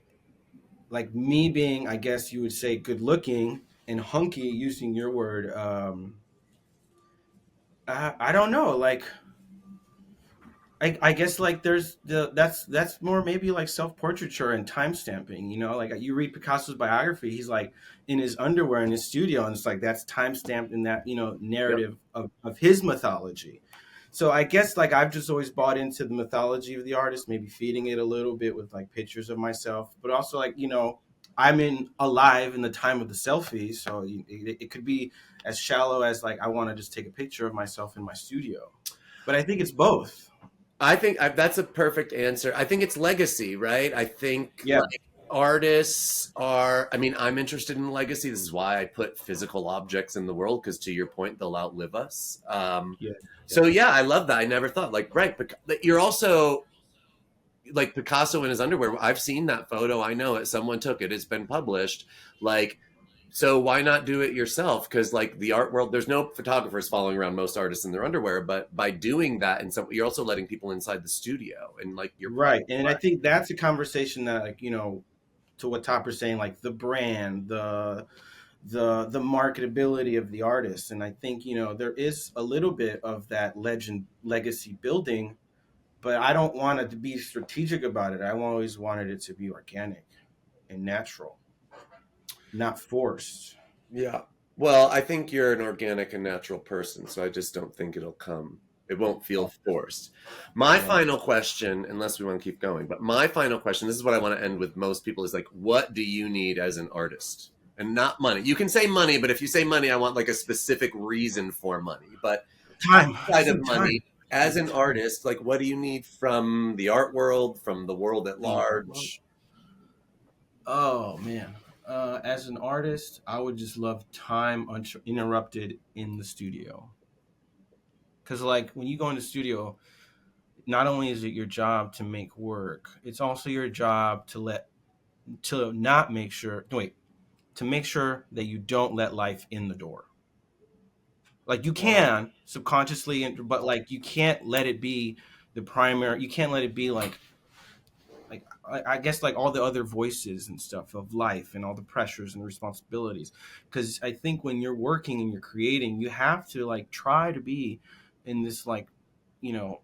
like me being, I guess you would say, good looking and hunky, using your word. I don't know. Like I guess like there's that's more maybe like self portraiture and time stamping. Like you read Picasso's biography, he's like in his underwear in his studio, and it's like that's time stamped in that Yep. narrative of his mythology. So I guess like I've just always bought into the mythology of the artist, maybe feeding it a little bit with like pictures of myself, but also like I'm alive in the time of the selfie, so it could be as shallow as like I want to just take a picture of myself in my studio, but I think it's both. I think that's a perfect answer. I think it's legacy, right? I think Yeah. like artists are, I mean, I'm interested in legacy. This is why I put physical objects in the world because to your point, they'll outlive us. Yeah. Yeah. So yeah, I love that. I never thought like, right. But you're also like Picasso in his underwear. I've seen that photo. I know it. Someone took it. It's been published. Like, so why not do it yourself? Because like the art world, there's no photographers following around most artists in their underwear. But by doing that, and so you're also letting people inside the studio and like your private Right. And I life. think that's a conversation that like, to what Topper's saying, like the brand, the marketability of the artist. And I think, there is a little bit of that legacy building, but I don't want it to be strategic about it. I always wanted it to be organic and natural, not forced. Yeah. Well, I think you're an organic and natural person, so I just don't think it'll come. It won't feel Oh, forced. My yeah. final question, unless we want to keep going, but my final question, this is what I want to end with most people is like, what do you need as an artist? And not money. You can say money, but if you say money, I want like a specific reason for money. But Time. I outside of think time. money, as an Time. artist, like what do you need from the art world, from the world at In the art world. large? Oh man. As an artist, I would just love time uninterrupted in the studio. Because, like, when you go in the studio, not only is it your job to make work, it's also your job to not make sure, no, wait, to make sure that you don't let life in the door. Like, you Wow. can subconsciously, but like, you can't let it be the primary. You can't let it be like I guess like all the other voices and stuff of life and all the pressures and responsibilities. Because I think when you're working and you're creating, you have to like try to be in this like, you know,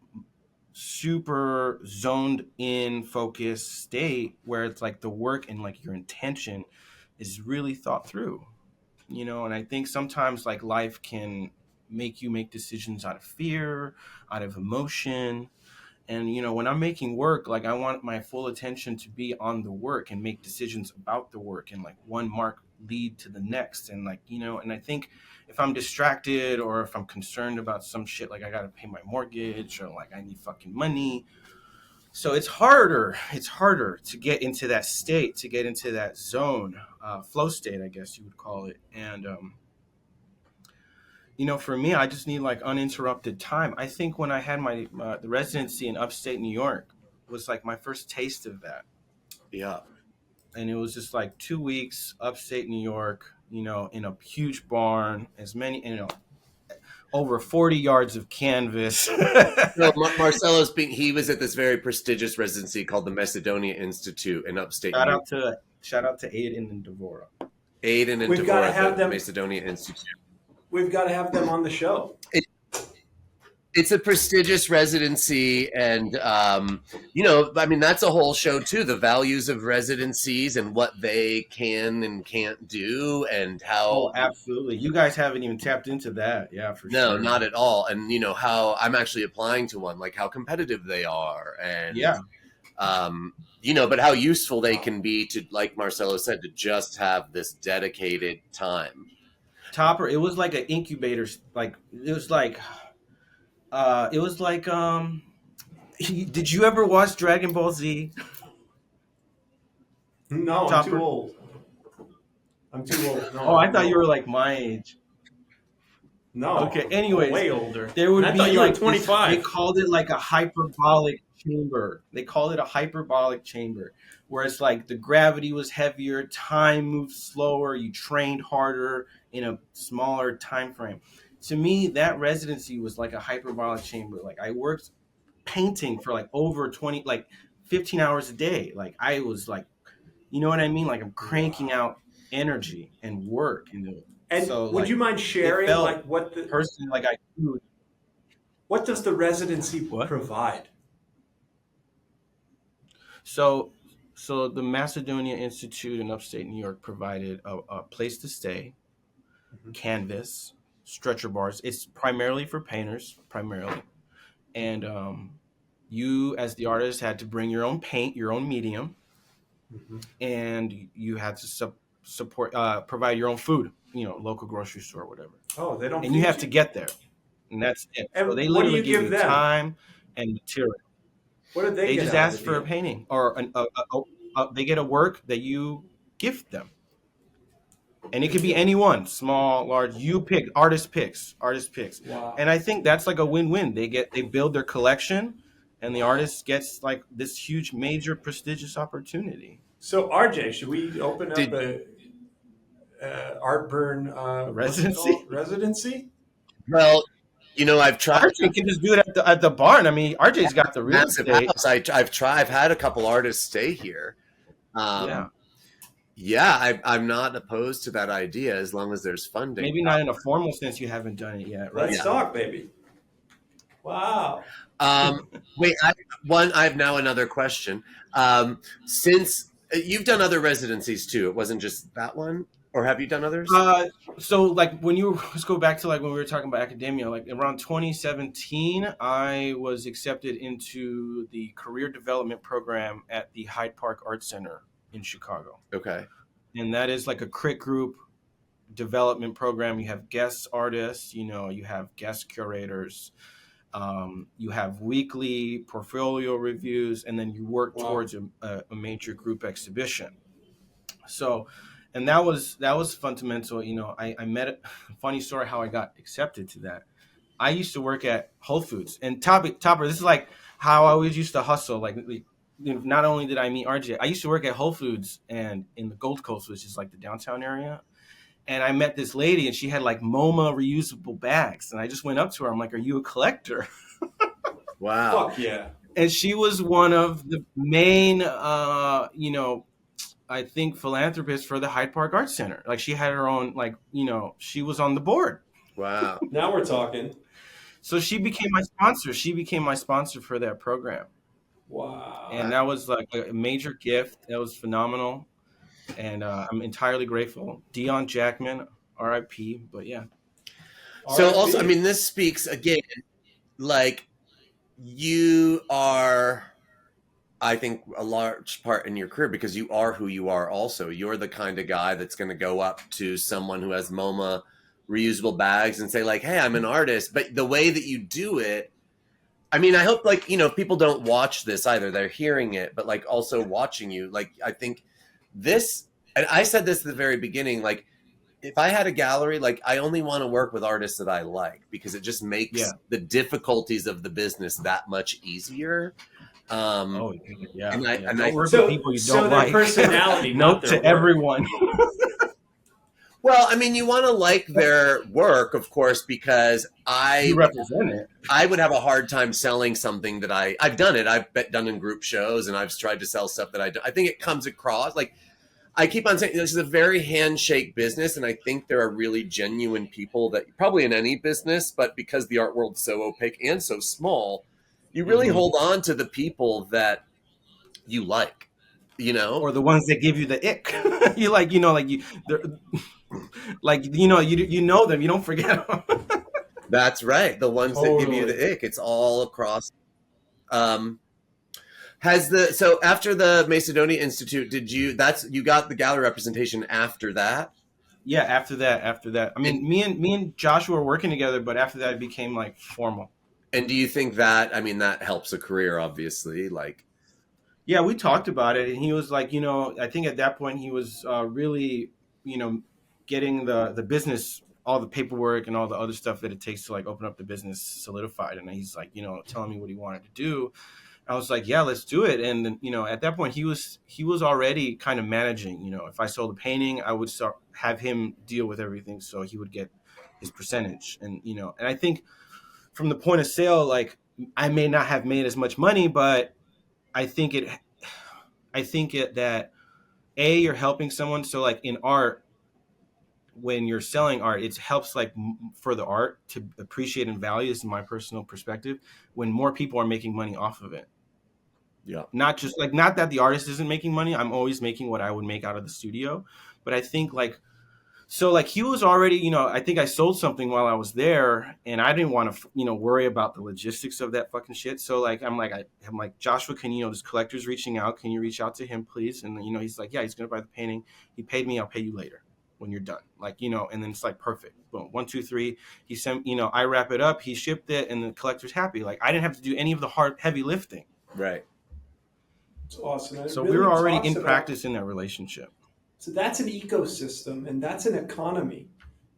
super zoned in focused state where it's like the work and like your intention is really thought through, you know. And I think sometimes like life can make you make decisions out of fear, out of emotion. And you know, when I'm making work, like I want my full attention to be on the work and make decisions about the work, and like one mark lead to the next. And like, you know, and I think if I'm distracted or if I'm concerned about some shit, like I gotta pay my mortgage or like I need fucking money, so it's harder to get into that state, to get into that zone, flow state, I guess you would call it. And you know, for me, I just need like uninterrupted time. I think when I had my the residency in upstate New York was like my first taste of that. Yeah. And it was just like 2 weeks upstate New York, you know, in a huge barn, as many, you know, over 40 yards of canvas. No, Marcelo's being, he was at this very prestigious residency called the Macedonia Institute in upstate New shout York. out to shout out to Aiden and Devora. Aiden and We've got to Devora have at the them. Macedonia Institute. We've got to have them on the show. It's a prestigious residency, and you know, I mean, that's a whole show too, the values of residencies and what they can and can't do, and Oh, how, absolutely. You guys haven't even tapped into that. Yeah, for no, sure. not at all. And you know, how I'm actually applying to one, like how competitive they are, and Yeah. you know, but how useful they can be to, like Marcelo said, to just have this dedicated time. Topper, it was like an incubator, like it was like did you ever watch Dragon Ball Z? No, I'm too Topper? old. I'm too old. Oh, No, I thought you were no, like my age. Okay, no. anyways, Way older. there And would I thought be you were like this, they 25. called it like a hyperbolic chamber. They called it a hyperbolic chamber, where it's like the gravity was heavier, time moved slower, you trained harder in a smaller time frame. To me, that residency was like a hyperbolic chamber. Like I worked painting for like over 20, like 15 hours a day. Like I was like, you know what I mean? Like I'm cranking Wow. out energy and work. And And so would you like mind it sharing felt like what the personally like I what does the residency what? provide? So so the Macedonia Institute in upstate New York provided a place to stay, Mhm. canvas, stretcher bars. It's primarily for painters, primarily. And you as the artist had to bring your own paint, your own medium, Mhm. and you had to support provide your own food, you know, local grocery store or whatever. Oh, they don't And you feed have to you. get there. And that's it. So And they what do literally you give give you them? time and material. What did they They get just out of the ask for a deal? painting or they get a work that you gift them. And it Good could be deal. anyone, small, large. You pick, artist picks. Wow. And I think that's like a win-win. They build their collection, and the Wow. artist gets like this huge, major, prestigious opportunity. So RJ, should we open up Did a Artburn? A What's it residency. called? Residency? well, you know, I've tried RJ can just do it at the barn. I mean, RJ's got the real massive estate. house. I've had a couple artists stay here. Yeah, Um, yeah, I'm not opposed to that idea as long as there's funding. maybe not in a formal sense. You haven't done it yet, right? Let's Yeah. talk, baby. Wow. Um, wait, I have now another question. Since you've done other residencies too, it wasn't just that one, or have you done others? Uh, so like when you let's go back to like when we were talking about academia, like around 2017, I was accepted into the career development program at the Hyde Park Art Center in Chicago, Okay. and that is like a crit group development program. You have guest artists, you know, you have guest curators, you have weekly portfolio reviews, and then you work Wow. towards a major group exhibition. So And that was fundamental. I met funny story how I got accepted to that. I used to work at Whole Foods, and Topper, this is like how I always used to hustle. Like, not only did I meet RJ, I used to work at Whole Foods and in the Gold Coast, which is like the downtown area. And I met this lady, and she had like MoMA reusable bags. And I just went up to her. I'm like, "Are you a collector?" Wow. Fuck yeah. And she was one of the main, I think, philanthropists for the Hyde Park Arts Center. Like, she had her own, like, she was on the board. Wow. Now we're talking. So she became my sponsor. She became my sponsor for that program. Wow. And that was like a major gift. That was phenomenal. And I'm entirely grateful. Dion Jackman, RIP. But yeah. So RIP. also, I mean, this speaks again, like you are, I think, a large part in your career because you are who you are also. You're the kind of guy that's going to go up to someone who has MoMA reusable bags and say like, "Hey, I'm an artist." But the way that you do it, I mean, I hope like, if people don't watch this either, they're hearing it, but like also watching you, like, I think this, and I said this at the very beginning, like, if I had a gallery, like, I only want to work with artists that I like because it just makes the difficulties of the business that much easier. Yeah. And I Don't work So- with people you so don't their like. personality, not Note their to work. everyone. Well, I mean, you want to like their work, of course, because You represent it. I would have a hard time selling something that I've done it. I've done in group shows and I've tried to sell stuff that I think it comes across like, I keep on saying this is a very handshake business. And I think there are really genuine people that probably in any business, but because the art world's so opaque and so small, you really hold on to the people that you like, Or the ones that give you the ick. You like, they're like, you know them, you don't forget them. That's right. The ones that give you Totally. the ick. It's all across. So after the Macedonia Institute, you got the gallery representation after that? Yeah, after that. I mean, me and Joshua were working together, but after that it became like formal. And do you think that, I mean, that helps a career, obviously, like, Yeah, we talked about it, and he was like, I think at that point he was really, getting the business, all the paperwork and all the other stuff that it takes to like open up the business solidified. And he's like, telling me what he wanted to do. I was like, yeah, let's do it. And then, at that point he was already kind of managing, if I sold a painting, I would have him deal with everything. So he would get his percentage. And, and I think from the point of sale, like, I may not have made as much money, but I think that you're helping someone. So like in art, when you're selling art, it helps like for the art to appreciate and value. This is my personal perspective. When more people are making money off of it, not that the artist isn't making money. I'm always making what I would make out of the studio, but I think like. So like he was already, I think I sold something while I was there, and I didn't want to, worry about the logistics of that fucking shit. So like I'm like Joshua, can this collector's reaching out? Can you reach out to him, please? And he's like, yeah, he's gonna buy the painting. He paid me. I'll pay you later when you're done. Like and then it's like perfect. Boom, 1, 2, 3. He sent, I wrap it up. He shipped it, and the collector's happy. Like I didn't have to do any of the heavy lifting. right? It's awesome. And it So really we were already talks in about- practice in that relationship. So that's an ecosystem and that's an economy,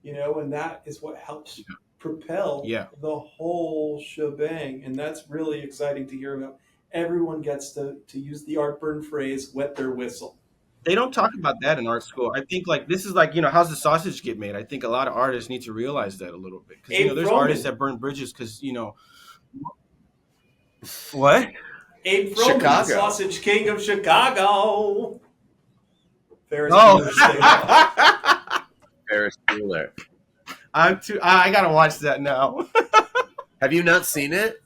and that is what helps propel the whole shebang. And that's really exciting to hear about. Everyone gets to use the Artburn phrase, wet their whistle. They don't talk about that in art school. I think like this is like, how's the sausage get made? I think a lot of artists need to realize that a little bit. Because, there's artists that burn bridges because, What? Abe Froman, Chicago. the sausage king of Chicago. Ferris Oh. Bueller's Ferris Bueller. I gotta watch that now. Have you not seen it?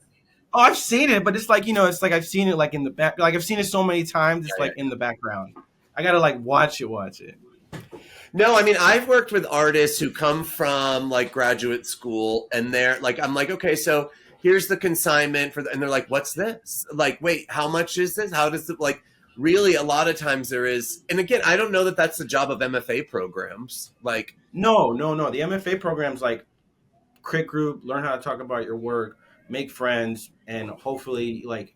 Oh, I've seen it, but it's like, it's like I've seen it like in the back. Like I've seen it so many times. It's like in the background. I gotta like watch it. No, I mean, I've worked with artists who come from like graduate school and they're like, I'm like, okay, so here's the consignment and they're like, what's this? Like, wait, how much is this? How does it like really a lot of times there is, and again, I don't know that that's the job of MFA programs. Like, no. The MFA program's like crit group, learn how to talk about your work, make friends, and hopefully like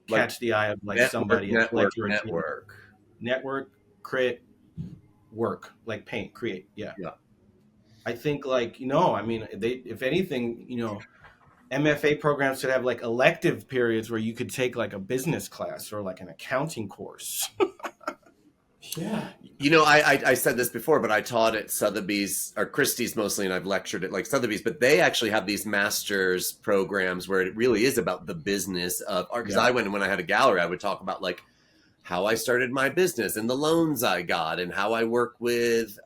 catch the eye of like somebody. Network. Network, crit, work, like paint, create. Yeah. Yeah. I think like, I mean, if anything, MFA programs should have like elective periods where you could take like a business class or like an accounting course. Yeah. I said this before, but I taught at Sotheby's or Christie's mostly, and I've lectured at like Sotheby's, but they actually have these master's programs where it really is about the business of art. Because when I had a gallery, I would talk about like how I started my business and the loans I got and how I work with,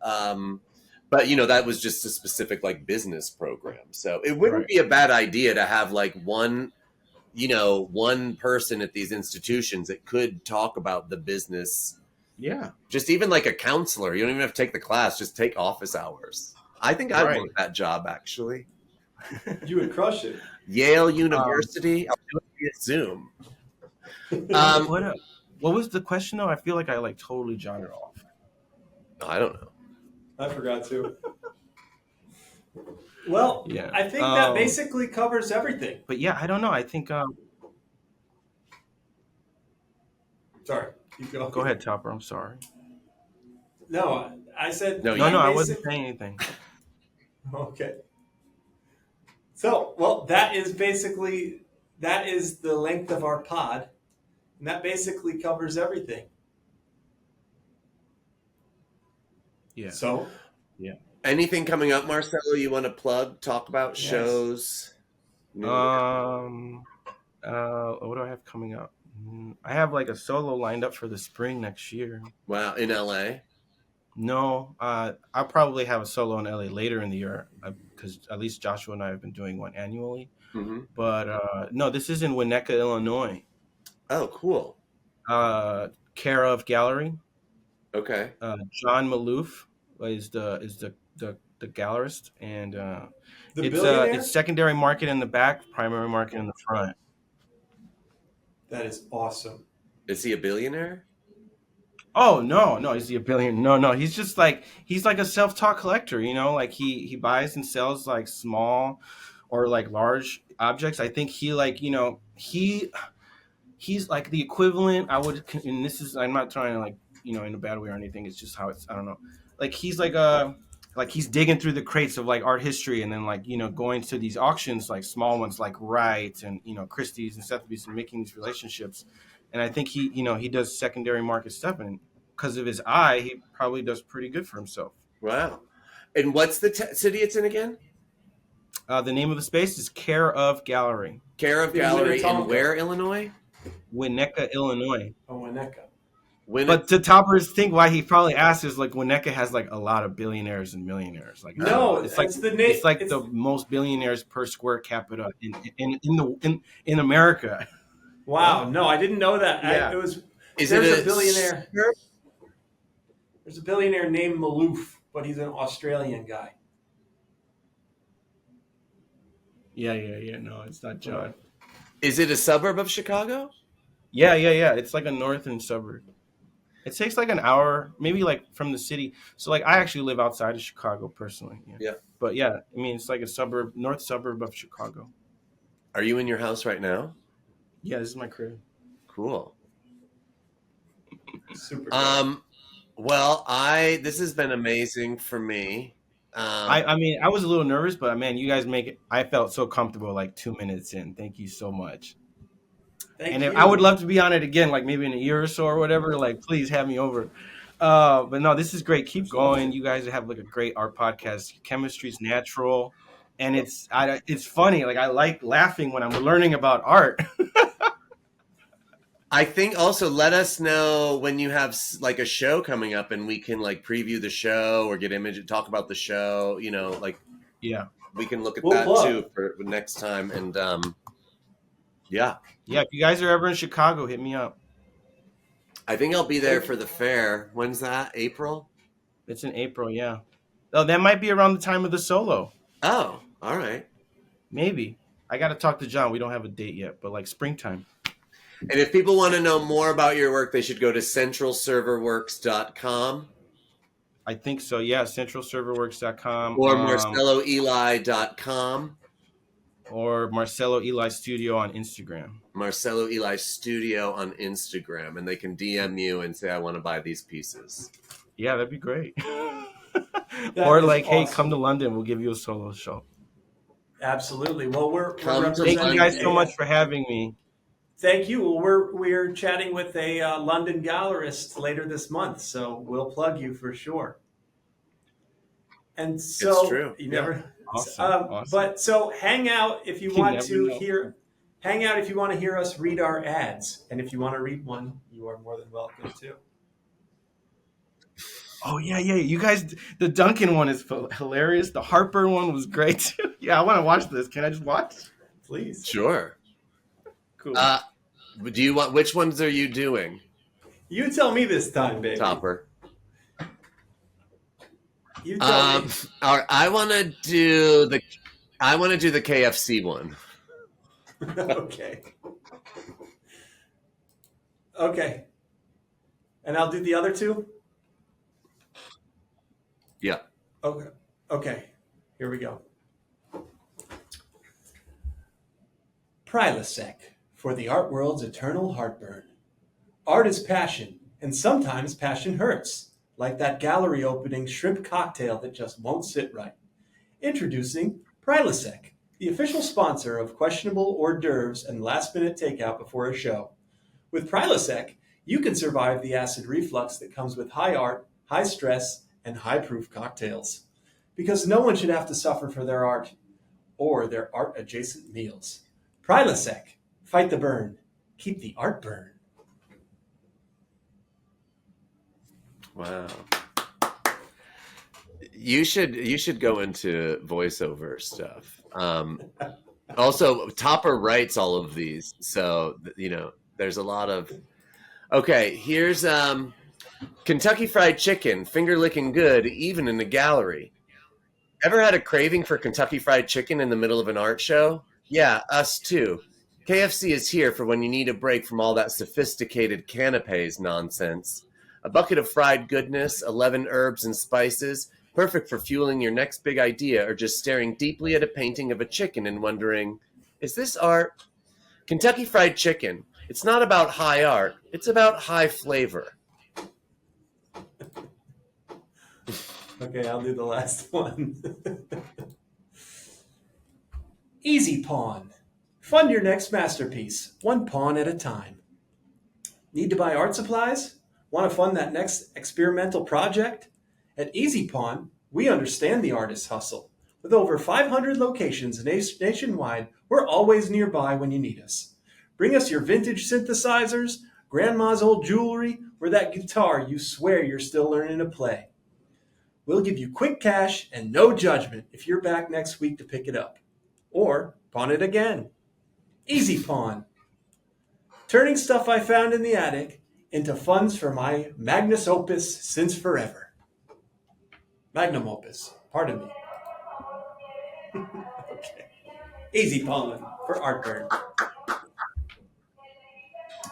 but that was just a specific like business program. So it wouldn't be a bad idea to have like one person at these institutions that could talk about the business. Yeah. Just even like a counselor. You don't even have to take the class, just take office hours. I think I'd want that job, actually. You would crush it. Yale University. I'll do it via Zoom. What was the question though? I feel like I like totally jotted off. I don't know. I forgot to. Well, yeah. I think that basically covers everything. But yeah, I don't know. I think. Sorry, you go. Go ahead, Topper. I'm sorry. No, I said. No, I wasn't saying anything. Okay. So, well, that is the length of our pod, and that basically covers everything. Yeah. So. Yeah. Anything coming up, Marcelo? You want to plug? Talk about shows? What do I have coming up? I have like a solo lined up for the spring next year. Wow, in LA? No, I'll probably have a solo in LA later in the year because at least Joshua and I have been doing one annually. Mm-hmm. But no, this is in Winnetka, Illinois. Oh, cool. Care of Gallery. Okay. John Maloof is the gallerist, and it's secondary market in the back, primary market in the front. That is awesome. Is he a billionaire? Oh no, is he a billionaire? No, he's just like a self-taught collector, like he buys and sells like small or like large objects. I think he like, he's like the equivalent, and this is, I'm not trying to like, in a bad way or anything, it's just how it's, I don't know. Like he's like he's digging through the crates of like art history and then like, going to these auctions, like small ones like Wright and, Christie's and Sotheby's, and making these relationships. And I think he does secondary market stuff, and because of his eye, he probably does pretty good for himself. Wow. And what's the city it's in again? The name of the space is Care of Gallery. Care of Gallery in where, Illinois? Winnetka, Illinois. Oh, Winnetka. But to Topper's think why he probably asked is like Winnetka has like a lot of billionaires and millionaires. Like it's the most billionaires per square capita in America. Wow, no, I didn't know that. Yeah. There's a billionaire. There's a billionaire named Maloof, but he's an Australian guy. Yeah. No, it's not John. Is it a suburb of Chicago? Yeah. It's like a northern suburb. It takes like an hour, maybe like from the city. So like I actually live outside of Chicago personally. Yeah. But yeah, I mean, it's like a north suburb of Chicago. Are you in your house right now? Yeah, this is my crib. Cool. Super cool. Well, this has been amazing for me. I mean, I was a little nervous, but man, you guys make it. I felt so comfortable like 2 minutes in. Thank you so much. Thank you. I would love to be on it again, like maybe in a year or so or whatever. Like, please have me over. But no, this is great. Keep going. You guys have like a great art podcast. Chemistry's natural, and it's funny. Like I like laughing when I'm learning about art. I think also let us know when you have like a show coming up, and we can like preview the show or get talk about the show. Yeah, we can look at that too for next time. And yeah. If you guys are ever in Chicago, hit me up. I think I'll be there for the fair. When's that? April? It's in April, yeah. Oh, that might be around the time of the solo. Oh, all right. Maybe. I got to talk to John. We don't have a date yet, but like springtime. And if people want to know more about your work, they should go to centralserverworks.com. I think so, yeah. Centralserverworks.com. Or marceloeli.com. or Marcelo Eli Studio on Instagram. Marcelo Eli Studio on Instagram, and they can DM you and say, I want to buy these pieces. Yeah, that'd be great. That Or is like, hey, awesome. come to London. We'll give you a solo show. Absolutely. Well, we're Come to Thank you representing. guys so much for having me. Thank you. Well, we're chatting with a London gallerist later this month, so we'll plug you for sure. And It's so true. you Yeah. never, Awesome. but so hang out if you You want never to know. hang out if you want to hear us read our ads, and if you want to read one, you are more than welcome to. Oh yeah. You guys, the Duncan one is hilarious. The Harper one was great too. Yeah, I want to watch this. Can I just watch? Please. Sure. Cool. Do you want? Which ones are you doing, You tell me this time, baby. Topper? You tell me. All right, I want to do the KFC one. Okay. Okay. And I'll do the other two? Yeah. Okay. Okay. Here we go. Prilosec, for the art world's eternal heartburn. Art is passion, and sometimes passion hurts, like that gallery opening shrimp cocktail that just won't sit right. Introducing Prilosec, the official sponsor of questionable hors d'oeuvres and last-minute takeout before a show. With Prilosec, you can survive the acid reflux that comes with high art, high stress, and high-proof cocktails. Because no one should have to suffer for their art or their art-adjacent meals. Prilosec, fight the burn, keep the art burn. Wow. You should go into voiceover stuff. Also, Topper writes all of these, so there's a lot of. Okay, here's Kentucky Fried Chicken, finger licking good, even in the gallery. Ever had a craving for Kentucky Fried Chicken in the middle of an art show? Yeah, us too. KFC is here for when you need a break from all that sophisticated canapes nonsense. A bucket of fried goodness, 11 herbs and spices, perfect for fueling your next big idea or just staring deeply at a painting of a chicken and wondering, is this art? Kentucky Fried Chicken. It's not about high art. It's about high flavor. Okay, I'll do the last one. Easy Pawn. Fund your next masterpiece, one pawn at a time. Need to buy art supplies? Want to fund that next experimental project? At Easy Pawn, we understand the artist's hustle. With over 500 locations nationwide, we're always nearby when you need us. Bring us your vintage synthesizers, grandma's old jewelry, or that guitar you swear you're still learning to play. We'll give you quick cash and no judgment if you're back next week to pick it up. Or pawn it again. Easy Pawn. Turning stuff I found in the attic into funds for my magnus opus since forever. Magnum opus. Pardon me. Okay. Easy Pawn for Artburn.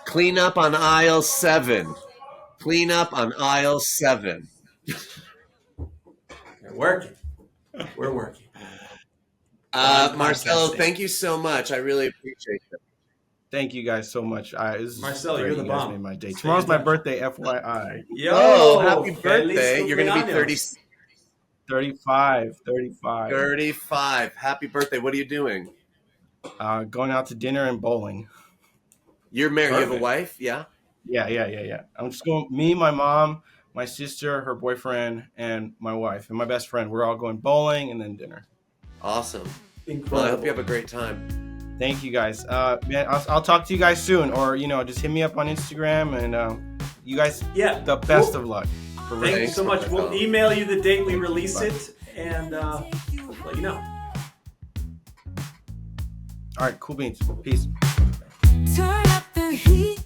Clean up on aisle 7. Clean up on aisle 7. We're working. We're working. Marcelo, Podcasting. thank you so much. I really appreciate it. Thank you guys so much. Marcelo, great. you're the You guys bomb. made my day. Stay Tomorrow's in my touch. birthday, FYI. Yo, Oh, happy feliz birthday. You're going to be cumpleaños. 35. 35. Happy birthday. What are you doing? Going out to dinner and bowling. You're married. You have a Perfect. wife? Yeah? Yeah. I'm just going, me, my mom, my sister, her boyfriend, and my wife, and my best friend. We're all going bowling and then dinner. Awesome. Incredible. Well, I hope you have a great time. Thank you guys. Man, I'll talk to you guys soon, or just hit me up on Instagram, and you guys, Yeah. the best We'll- of luck. For Thank you Thanks, so much. We'll Marcelo. email you the date we release it and let you know. All right, cool beans. Peace. Turn up the heat.